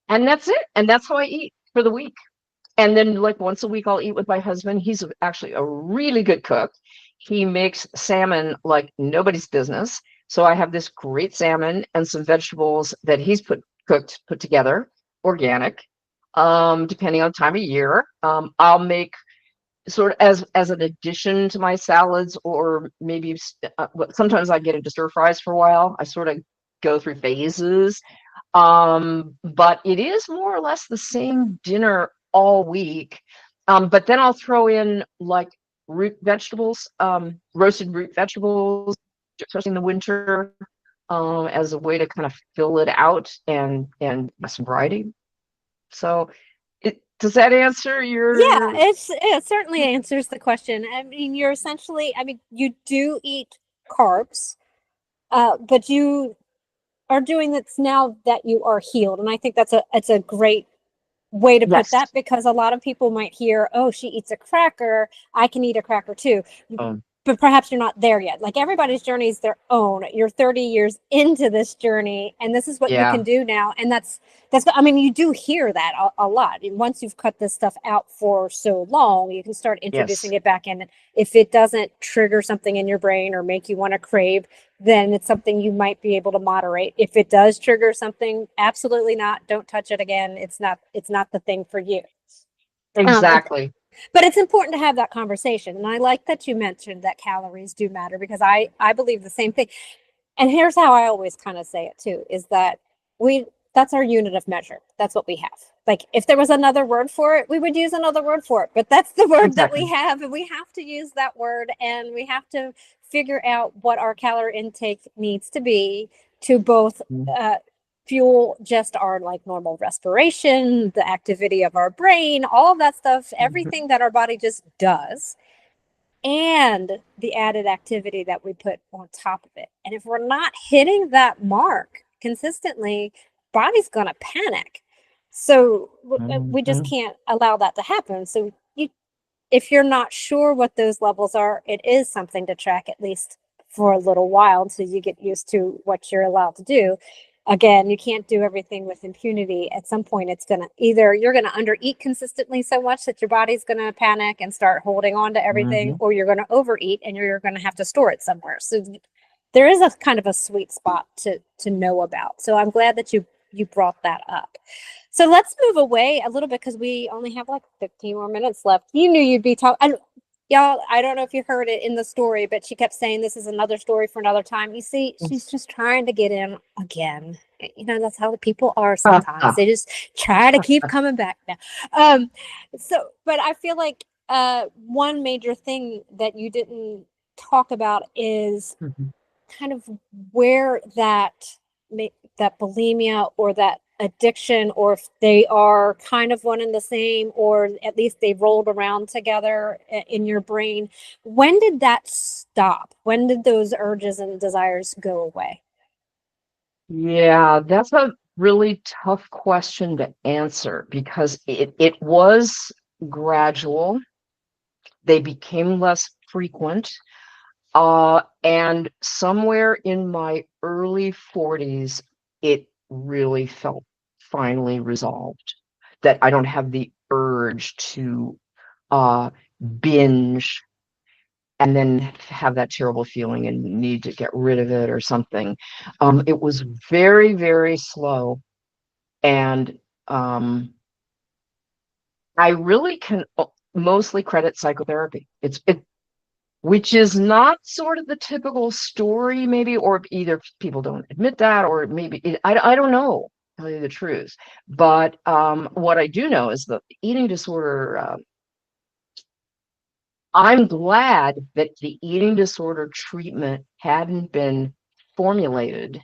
and that's it. And that's how I eat for the week. And then like once a week, I'll eat with my husband. He's actually a really good cook. He makes salmon like nobody's business. So I have this great salmon and some vegetables that he's put together, organic, depending on time of year. I'll make sort of as an addition to my salads, or maybe sometimes I get into stir fries for a while. I sort of go through phases. But it is more or less the same dinner all week. But then I'll throw in like root vegetables, roasted root vegetables, especially in the winter, as a way to kind of fill it out and some variety. So does that answer Yeah, your? it certainly answers the question. I mean, you're essentially, I mean, you do eat carbs, but you are doing this now that you are healed. And I think it's a great way to put Yes. that, because a lot of people might hear, oh, she eats a cracker, I can eat a cracker too. But perhaps you're not there yet. Like, everybody's journey is their own. You're 30 years into this journey, and this is what you can do now. And that's, I mean, you do hear that a lot. And once you've cut this stuff out for so long, you can start introducing it back in. If it doesn't trigger something in your brain or make you want to crave, then it's something you might be able to moderate. If it does trigger something, absolutely not. Don't touch it again. It's not the thing for you. Exactly. But it's important to have that conversation. And I like that you mentioned that calories do matter, because I believe the same thing. And here's how I always kind of say it too, is that that's our unit of measure. That's what we have. Like, if there was another word for it, we would use another word for it. But that's the word that we have, and we have to use that word, and we have to figure out what our calorie intake needs to be to both fuel just our like normal respiration, the activity of our brain, all of that stuff, everything that our body just does, and the added activity that we put on top of it. And if we're not hitting that mark consistently, body's going to panic. So we just can't allow that to happen. So if you're not sure what those levels are, it is something to track, at least for a little while, until you get used to what you're allowed to do. Again, you can't do everything with impunity. At some point, it's going to either you're going to undereat consistently so much that your body's going to panic and start holding on to everything, or you're going to overeat and you're going to have to store it somewhere. So there is a kind of a sweet spot to know about. So I'm glad that you brought that up. So let's move away a little bit, because we only have like 15 more minutes left. You knew you'd be talking. Y'all, I don't know if you heard it in the story, but she kept saying this is another story for another time. You see, she's just trying to get in again. That's how the people are sometimes. They just try to keep coming back now. But I feel like one major thing that you didn't talk about is kind of where that bulimia or that addiction, or if they are kind of one and the same, or at least they've rolled around together in your brain. When did that stop? When did those urges and desires go away? Yeah, that's a really tough question to answer, because it was gradual. They became less frequent. And somewhere in my early 40s, it really felt finally resolved, that I don't have the urge to binge and then have that terrible feeling and need to get rid of it or something. It was very, very slow. And I really can mostly credit psychotherapy. Which is not sort of the typical story, maybe, or either people don't admit that, or maybe I don't know, to tell you the truth. But what I do know is that the eating disorder, I'm glad that the eating disorder treatment hadn't been formulated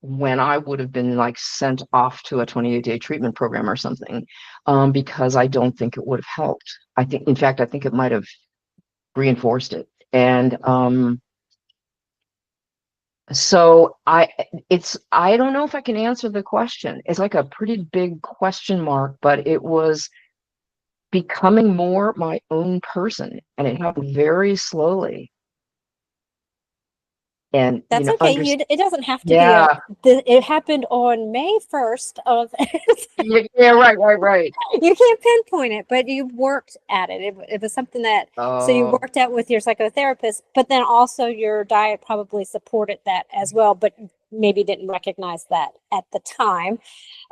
when I would have been like sent off to a 28-day treatment program or something, because I don't think it would have helped. In fact, I think it might have reinforced it. And So I don't know if I can answer the question. It's like a pretty big question mark, but it was becoming more my own person, and it happened very slowly. And That's okay. It doesn't have to be yeah, it happened on May 1st of, yeah, yeah, right, right, right. you can't pinpoint it, but you worked at it. It was something that, so you Oh, worked out with your psychotherapist, but then also your diet probably supported that as well, but maybe didn't recognize that at the time.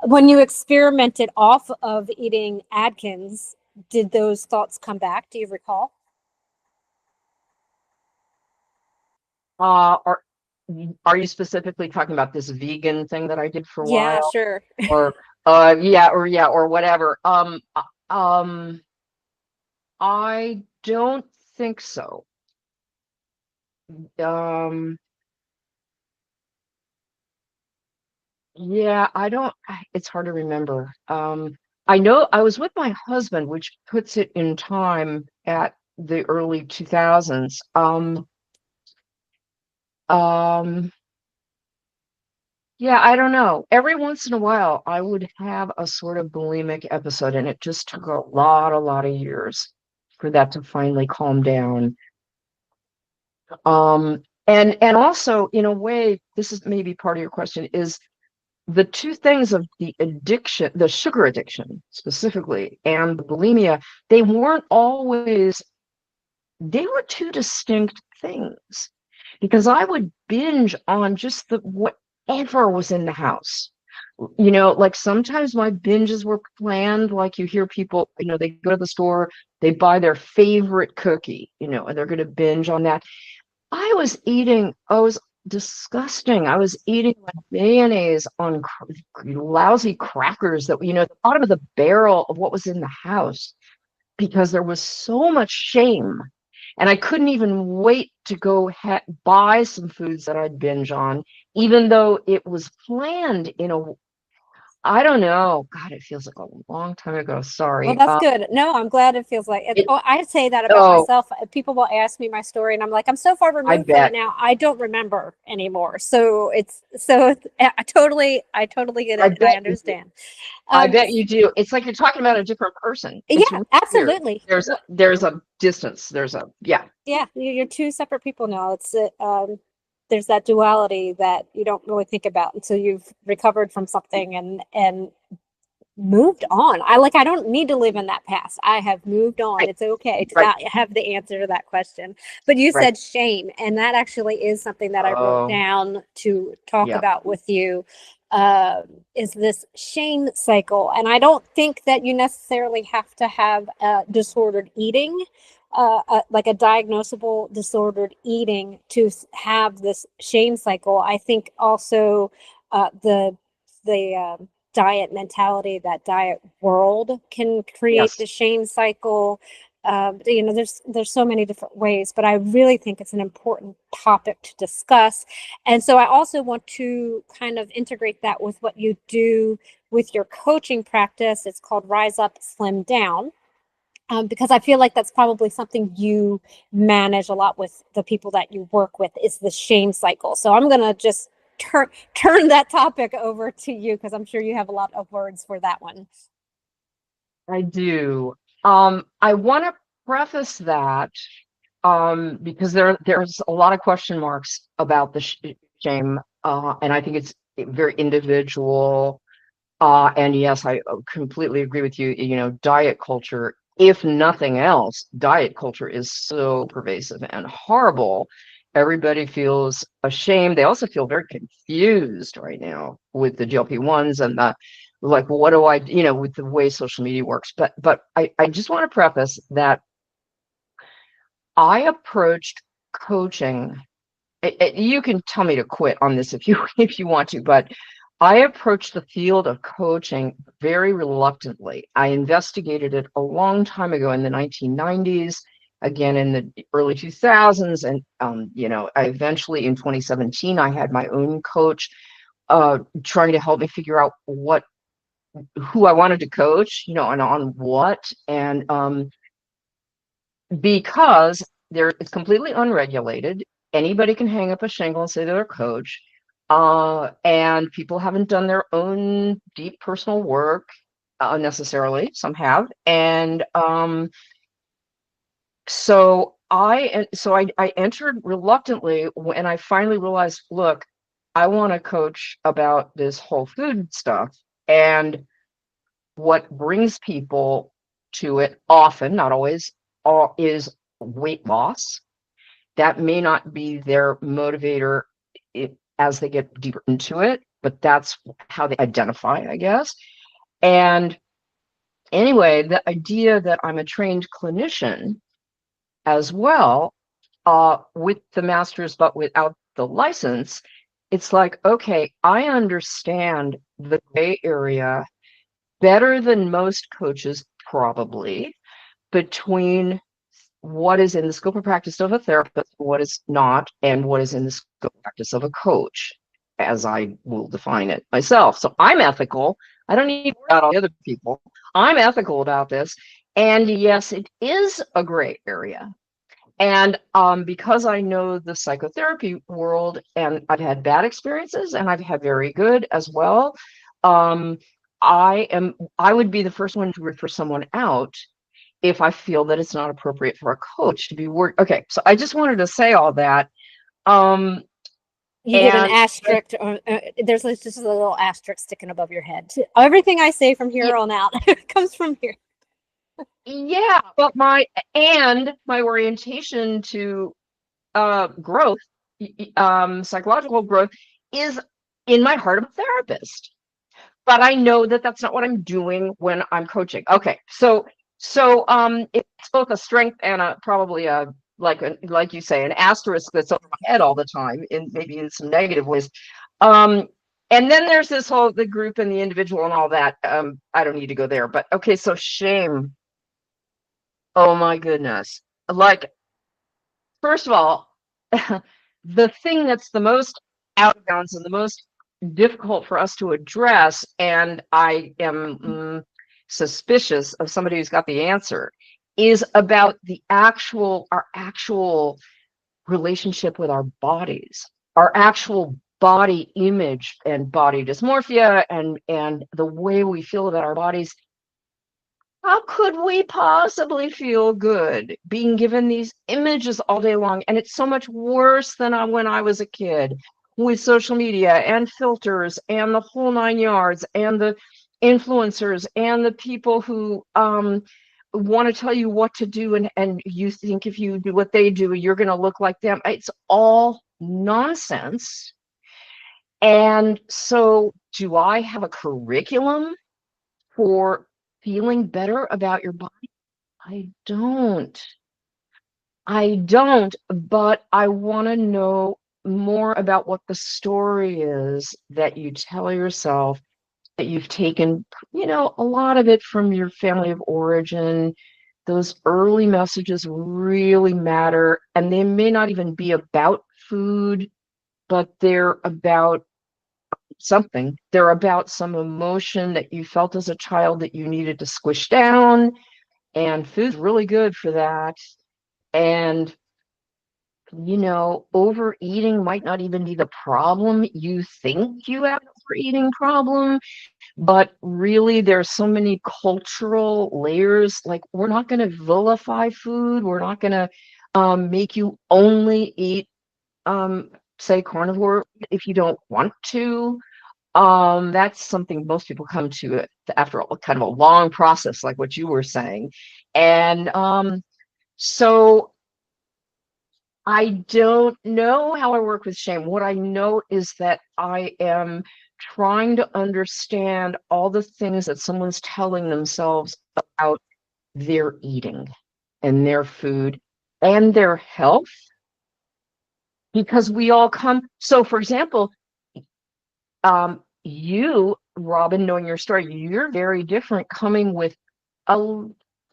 When you experimented off of eating Atkins, did those thoughts come back? Do you recall? uh, are are you specifically talking about this vegan thing that I did for a Yeah, while, sure. or yeah, or whatever? Um, I don't think so. Um, yeah, I don't. It's hard to remember. I know I was with my husband, which puts it in time at the early 2000s. Um, yeah, I don't know. Every once in a while, I would have a sort of bulimic episode, and it just took a lot of years for that to finally calm down. And also, in a way, this is maybe part of your question, is the two things of the addiction, the sugar addiction specifically, and the bulimia, they weren't always, they were two distinct things. Because I would binge on just the whatever was in the house. Like sometimes my binges were planned, like you hear people, they go to the store, they buy their favorite cookie, and they're going to binge on that. I was disgusting. I was eating like mayonnaise on lousy crackers that, the bottom of the barrel of what was in the house, because there was so much shame. And I couldn't even wait to go buy some foods that I'd binge on, even though it was planned I don't know. God, it feels like a long time ago. Well, Sorry. that's good. No, I'm glad it feels like it. It, Oh, I say that about oh, myself. People will ask me my story, and I'm like, I'm so far I removed from it bet. now, I don't remember anymore. I totally get I it, and I bet you do. understand. I Um, bet you do. It's like you're talking about a different person. It's yeah, really weird. absolutely. There's a distance. Yeah. Yeah, you're two separate people now. There's that duality that you don't really think about until you've recovered from something and moved on. I don't need to live in that past. I have moved on. Right. It's okay to Right. not have the answer to that question. But you Right. said shame, and that actually is something that I wrote Oh, down to talk yeah. about with you. Is this shame cycle? And I don't think that you necessarily have to have disordered eating, like a diagnosable disordered eating, to have this shame cycle. I think also the diet mentality, that diet world can create Yes. the shame cycle. There's so many different ways, but I really think it's an important topic to discuss. And so I also want to kind of integrate that with what you do with your coaching practice. It's called Rise Up, Slim Down. Because I feel like that's probably something you manage a lot with the people that you work with, is the shame cycle. So I'm going to just turn that topic over to you, because I'm sure you have a lot of words for that one. I do. I want to preface that because there's a lot of question marks about the shame, and I think it's very individual. And yes, I completely agree with you. Diet culture, if nothing else, diet culture is so pervasive and horrible. Everybody feels ashamed. They also feel very confused right now with the GLP-1s and the like, what do I, with the way social media works. But I just want to preface that I approached coaching. You can tell me to quit on this if you if you want to, but I approached the field of coaching very reluctantly. I investigated it a long time ago in the 1990s, again in the early 2000s, and I eventually in 2017 I had my own coach trying to help me figure out who I wanted to coach, and on what, and because it's completely unregulated. anybody can hang up a shingle and say they're a coach. And people haven't done their own deep personal work necessarily. Some have. And so I entered reluctantly when I finally realized, look, I want to coach about this whole food stuff. And what brings people to it often, not always, is weight loss. That may not be their motivator as they get deeper into it, but that's how they identify, I guess. And anyway, the idea that I'm a trained clinician as well, with the master's, but without the license, it's like, okay, I understand the gray area better than most coaches, probably, between what is in the scope of practice of a therapist, what is not, and what is in the scope of practice of a coach, as I will define it myself. So I'm ethical. I don't need to worry about all the other people. I'm ethical about this. And yes, it is a gray area. And because I know the psychotherapy world, and I've had bad experiences and I've had very good as well, um, I would be the first one to refer someone out if I feel that it's not appropriate for a coach to be work. Okay, so I just wanted to say all that. Um, You get an and asterisk, or there's just a little asterisk sticking above your head. Everything I say from here on out comes from here. yeah, but my orientation to growth, psychological growth, is in my heart of a therapist. But I know that that's not what I'm doing when I'm coaching. Okay, so it's both a strength and a probably a like you say, an asterisk that's over my head all the time, in maybe in some negative ways. Um, and then there's this whole the group and the individual and all that. I don't need to go there, but okay, so shame. Oh my goodness. Like, first of all, the thing that's the most out of bounds and the most difficult for us to address, and I am suspicious of somebody who's got the answer, is about our actual relationship with our bodies, our actual body image and body dysmorphia, and the way we feel about our bodies. How could we possibly feel good being given these images all day long? And it's so much worse than when I was a kid, with social media and filters and the whole nine yards, and the influencers and the people who want to tell you what to do, and you think if you do what they do, you're going to look like them. It's all nonsense. And so, do I have a curriculum for feeling better about your body? I don't. I don't, but I want to know more about what the story is that you tell yourself, that you've taken, a lot of it from your family of origin. Those early messages really matter, and they may not even be about food, but they're about something. They're about some emotion that you felt as a child that you needed to squish down, and food's really good for that. And overeating might not even be the problem. You think you have an overeating problem, but really there's so many cultural layers. Like, we're not going to vilify food. We're not going to make you only eat, say, carnivore if you don't want to. That's something most people come to it after kind of a long process, like what you were saying. And so I don't know how I work with shame. What I know is that I am trying to understand all the things that someone's telling themselves about their eating and their food and their health, because we all come. So, for example, you, Robin, knowing your story, you're very different, coming with a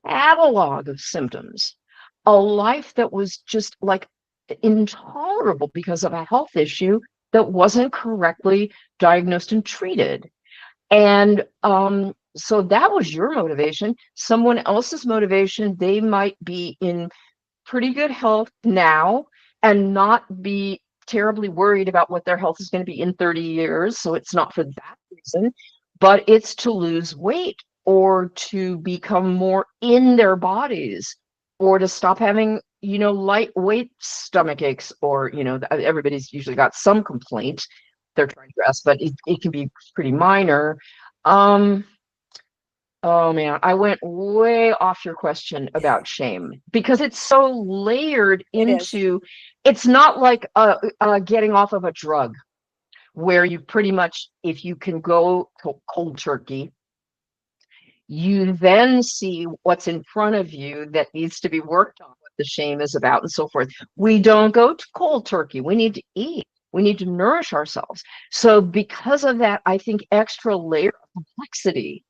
catalog of symptoms, a life that was just like intolerable because of a health issue that wasn't correctly diagnosed and treated. And so that was your motivation. Someone else's motivation, they might be in pretty good health now, and not be terribly worried about what their health is going to be in 30 years. So it's not for that reason, but it's to lose weight or to become more in their bodies or to stop having, lightweight stomach aches, or, everybody's usually got some complaint they're trying to address, but it can be pretty minor. Um, Oh man, I went way off your question about shame because it's so layered It is. into, it's not like getting off of a drug where you pretty much, if you can go cold turkey, you then see what's in front of you that needs to be worked on, what the shame is about, and so forth. We don't go to cold turkey. We need to eat. We need to nourish ourselves. So because of that, I think extra layer of complexity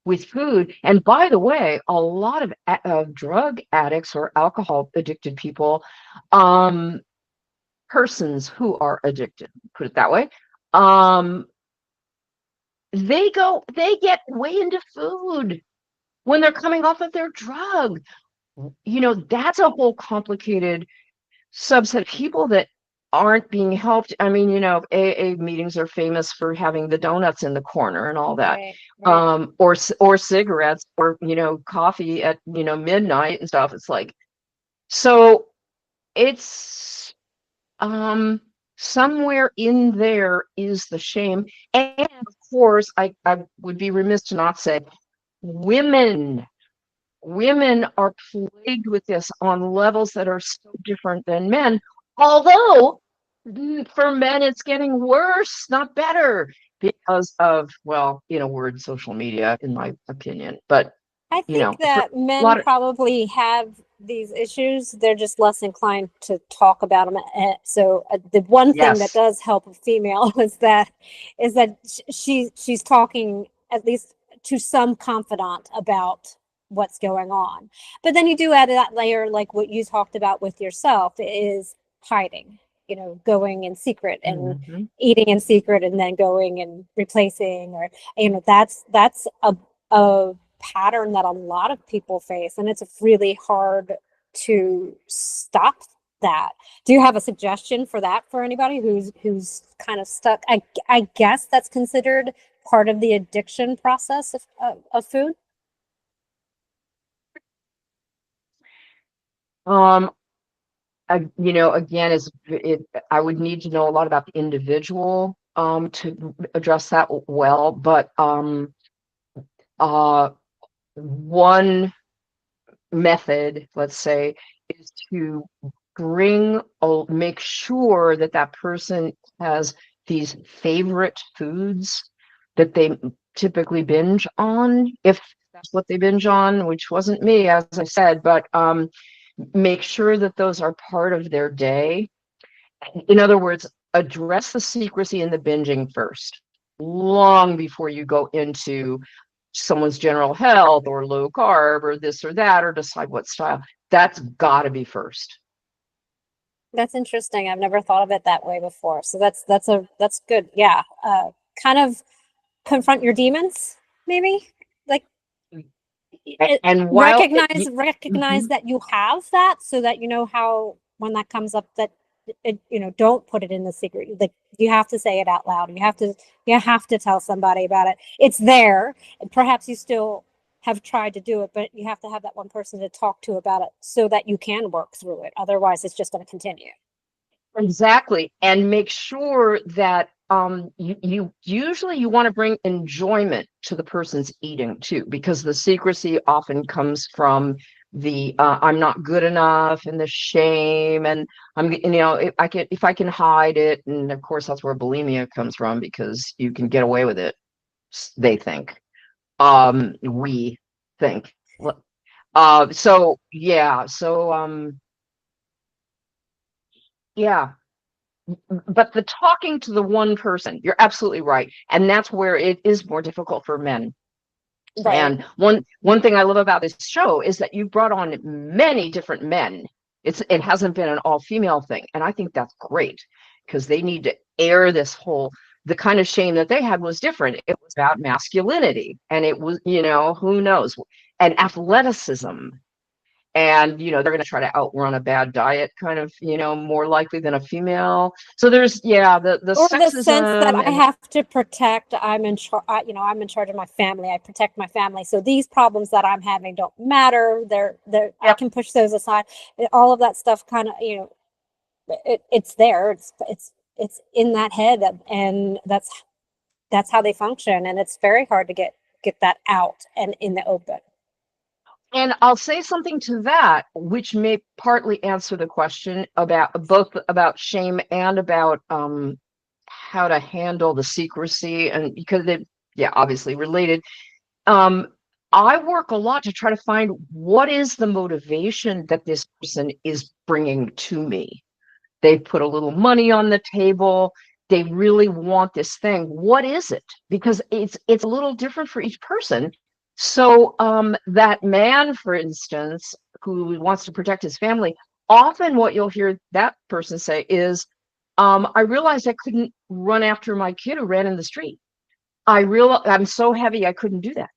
with food. And by the way, a lot of drug addicts or alcohol addicted people, um, persons who are addicted, put it that way, um, they get way into food when they're coming off of their drug. That's a whole complicated subset of people that aren't being helped. I mean, AA meetings are famous for having the donuts in the corner and all that, Right, right. or cigarettes, or coffee at midnight and stuff. It's like, so it's somewhere in there is the shame, and of course, I would be remiss to not say women. Women are plagued with this on levels that are so different than men. Although for men, it's getting worse, not better, because of, well, in a word, social media, in my opinion. But, I think for that a men lot of, probably have these issues. They're just less inclined to talk about them. So the one thing that yes, does help a female is that she's talking at least to some confidant about what's going on. But then you do add that layer, like what you talked about with yourself, is hiding. Going in secret and mhm. eating in secret, and then going and replacing, or that's a pattern that a lot of people face, and it's really hard to stop that. Do you have a suggestion for that for anybody who's kind of stuck? I guess that's considered part of the addiction process of food. Um, again, I would need to know a lot about the individual to address that well. But uh, one method, let's say, is to make sure that that person has these favorite foods that they typically binge on, if that's what they binge on, which wasn't me, as I said, but make sure that those are part of their day. In other words, address the secrecy in the binging first, long before you go into someone's general health or low carb or this or that, or decide what style. That's got to be first. That's interesting. I've never thought of it that way before. So that's good. Yeah. Kind of confront your demons, maybe, like And while recognize mhm. that you have that, so that you know how, when that comes up, that don't put it in the secret. Like, you have to say it out loud. You have to tell somebody about it. It's there, and perhaps you still have tried to do it, but you have to have that one person to talk to about it so that you can work through it. Otherwise, it's just going to continue. Exactly. And make sure that you usually you want to bring enjoyment to the person's eating too, because the secrecy often comes from the I'm not good enough, and the shame, and if I can hide it. And of course that's where bulimia comes from, because you can get away with it, they think. We think. So yeah, yeah. But the talking to the one person, you're absolutely right. And that's where it is more difficult for men. Right. And one thing I love about this show is that you brought on many different men. It hasn't been an all-female thing. And I think that's great, because they need to air the kind of shame that they had was different. It was about masculinity, and it was, who knows, and athleticism. and they're going to try to outrun a bad diet, kind of, more likely than a female. So there's, yeah, the Or the sense that sexism I and have to protect, I'm in charge, I'm in charge of my family. I protect my family. So these problems that I'm having don't matter. I yep. can push those aside. All of that stuff kind of, it's there. It's in that head, and that's how they function. And it's very hard to get that out and in the open. And I'll say something to that, which may partly answer the question about both about shame and about how to handle the secrecy, and because they, yeah, obviously related. Um, I work a lot to try to find what is the motivation that this person is bringing to me. They put a little money on the table. They really want this thing. What is it? Because it's a little different for each person. So that man, for instance, who wants to protect his family, often what you'll hear that person say is, I realized I couldn't run after my kid who ran in the street. I'm so heavy I couldn't do that.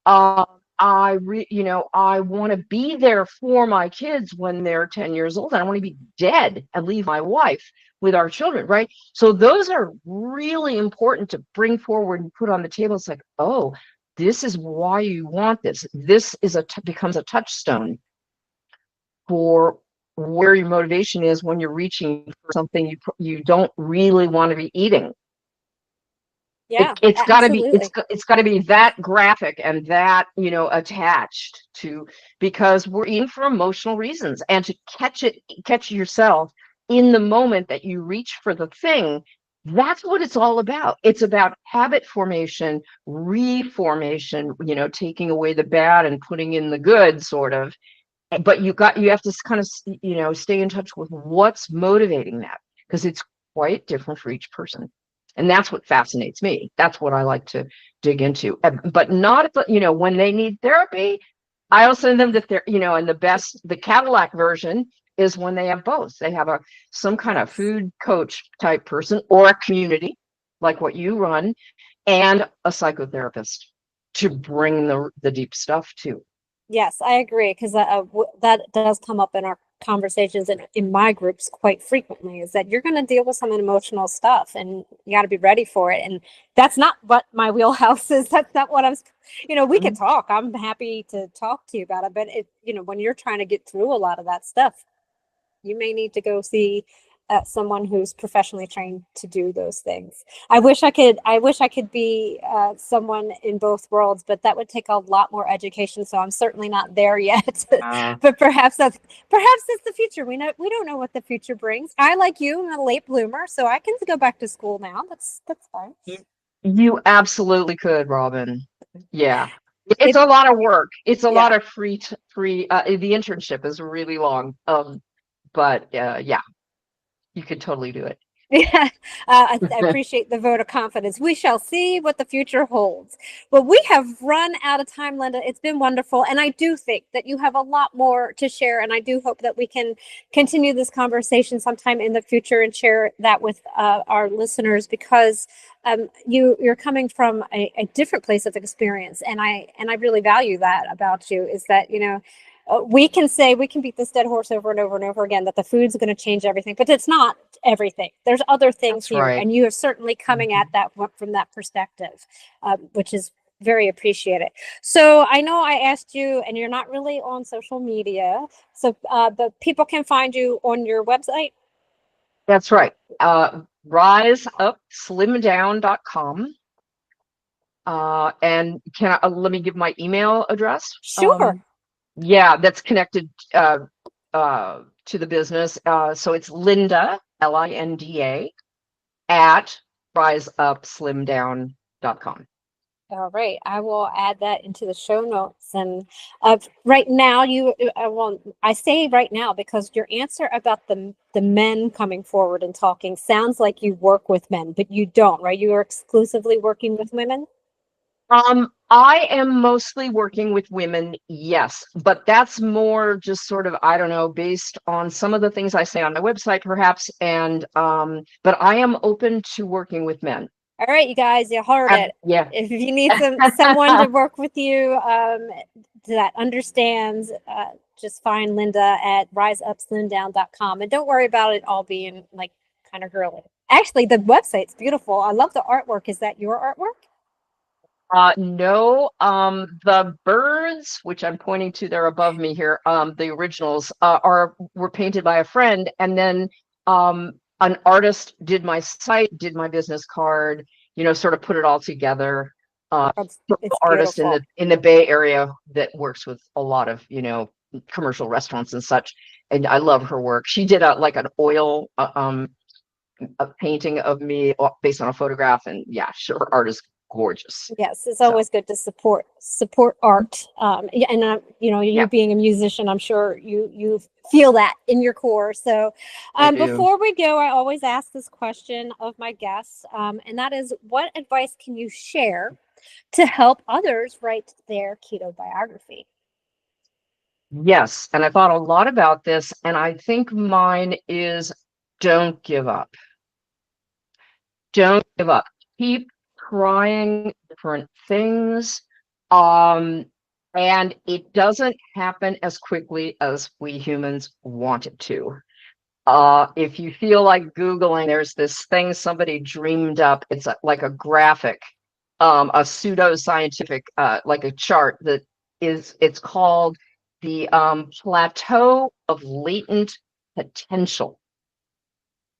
Uh, I want to be there for my kids when they're 10 years old. I don't want to be dead and leave my wife with our children, right? So those are really important to bring forward and put on the table. It's like, oh, this is why you want this. This is becomes a touchstone for where your motivation is when you're reaching for something you don't really want to be eating. Yeah, It's got to be absolutely. it's got to be that graphic and that attached to, because we're eating for emotional reasons, and to catch yourself in the moment that you reach for the thing. That's what it's all about. It's about habit formation, reformation, taking away the bad and putting in the good, sort of. But you have to kind of stay in touch with what's motivating that, because it's quite different for each person. And that's what fascinates me. That's what I like to dig into. But not if, when they need therapy, I'll send them to and the Cadillac version is when they have both. They have some kind of Yes. food coach type person, or a community like what you run, and a psychotherapist to bring the deep stuff to. Yes, I agree, because that does come up in our conversations and in my groups quite frequently, is that you're going to deal with some emotional stuff and you got to be ready for it. And that's not what my wheelhouse is. That's not what we can Mhm. talk. I'm happy to talk to you about it, but when you're trying to get through a lot of that stuff, you may need to go see someone who's professionally trained to do those things. I wish I could be someone in both worlds, but that would take a lot more education, so I'm certainly not there yet. Uh, But perhaps that's the future. We don't know what the future brings. I, like you, am a late bloomer, so I can go back to school now. That's fine. you absolutely could, Robin. Yeah. It's It a lot of work. It's a lot Yeah. of free the internship is really long. But yeah, you could totally do it. Yeah, I appreciate the vote of confidence. We shall see what the future holds. Well, we have run out of time, Linda. It's been wonderful. And I do think that you have a lot more to share. And I do hope that we can continue this conversation sometime in the future and share that with our listeners, because you're coming from a different place of experience. And I really value that about you, is that, we can beat this dead horse over and over and over again, that the food's going to change everything, but it's not everything. There's other things That's here, right. and you are certainly coming at Mhm. that from that perspective, which is very appreciated. So I know I asked you, and you're not really on social media, so but people can find you on your website. That's right. Riseupslimdown.com. And let me give my email address. Sure. Yeah, that's connected to the business. So it's Linda, Linda, at riseupslimdown.com. All right, I will add that into the show notes. And right now, I say right now because your answer about the men coming forward and talking sounds like you work with men, but you don't, right? You are exclusively working with women. I am mostly working with women, yes, but that's more just sort of, I don't know, based on some of the things I say on my website, perhaps. And but I am open to working with men. All right, you guys, you heard it. Yeah. If you need someone to work with you that understands, just find Linda at riseupslimdown.com. And don't worry about it all being like kind of girly. Actually, the website's beautiful. I love the artwork. Is that your artwork? No, the birds, which I'm pointing to, they're above me here. The originals were painted by a friend, and then an artist did my site, did my business card, sort of put it all together. It's Artist in beautiful. the Bay Area that works with a lot of, commercial restaurants and such. And I love her work. She did like an oil a painting of me based on a photograph, and yeah, her art is gorgeous. Yes, it's So always good to support art. Yeah, and you yeah, being a musician, I'm sure you feel that in your core. So, I do. before we go, I always ask this question of my guests, and that is, what advice can you share to help others write their keto biography? Yes, and I thought a lot about this, and I think mine is don't give up. Don't give up. Keep trying different things. Um, and it doesn't happen as quickly as we humans want it to. If you feel like Googling, there's this thing somebody dreamed up. It's like a graphic, a pseudo-scientific, like a chart it's called the plateau of latent potential.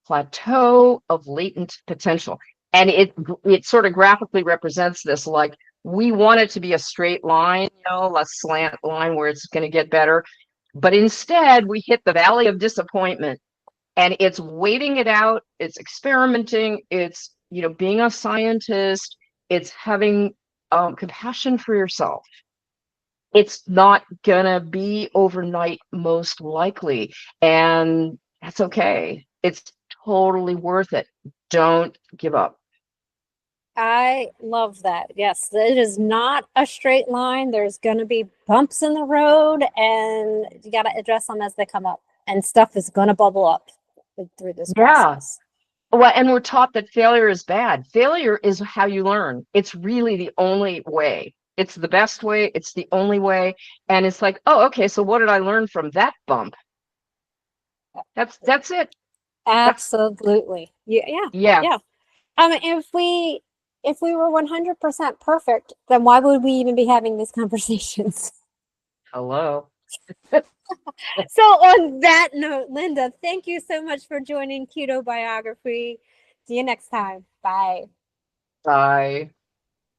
Plateau of latent potential. And it sort of graphically represents this, like we want it to be a straight line, a slant line where it's going to get better. But instead, we hit the valley of disappointment, and it's waiting it out, it's experimenting, it's being a scientist, it's having compassion for yourself. It's not gonna be overnight, most likely, and that's okay. It's totally worth it. Don't give up. I love that. Yes, it is not a straight line. There's going to be bumps in the road, and you got to address them as they come up. And stuff is going to bubble up through this Yeah. process. Well, and we're taught that failure is bad. Failure is how you learn. It's really the only way. It's the best way. It's the only way. And it's like, oh, okay, so what did I learn from that bump? That's it. That's Absolutely. Yeah, yeah, yeah. yeah. If we were 100% perfect, then why would we even be having these conversations? Hello. So on that note, Linda, thank you so much for joining Keto Biography. See you next time. Bye. Bye.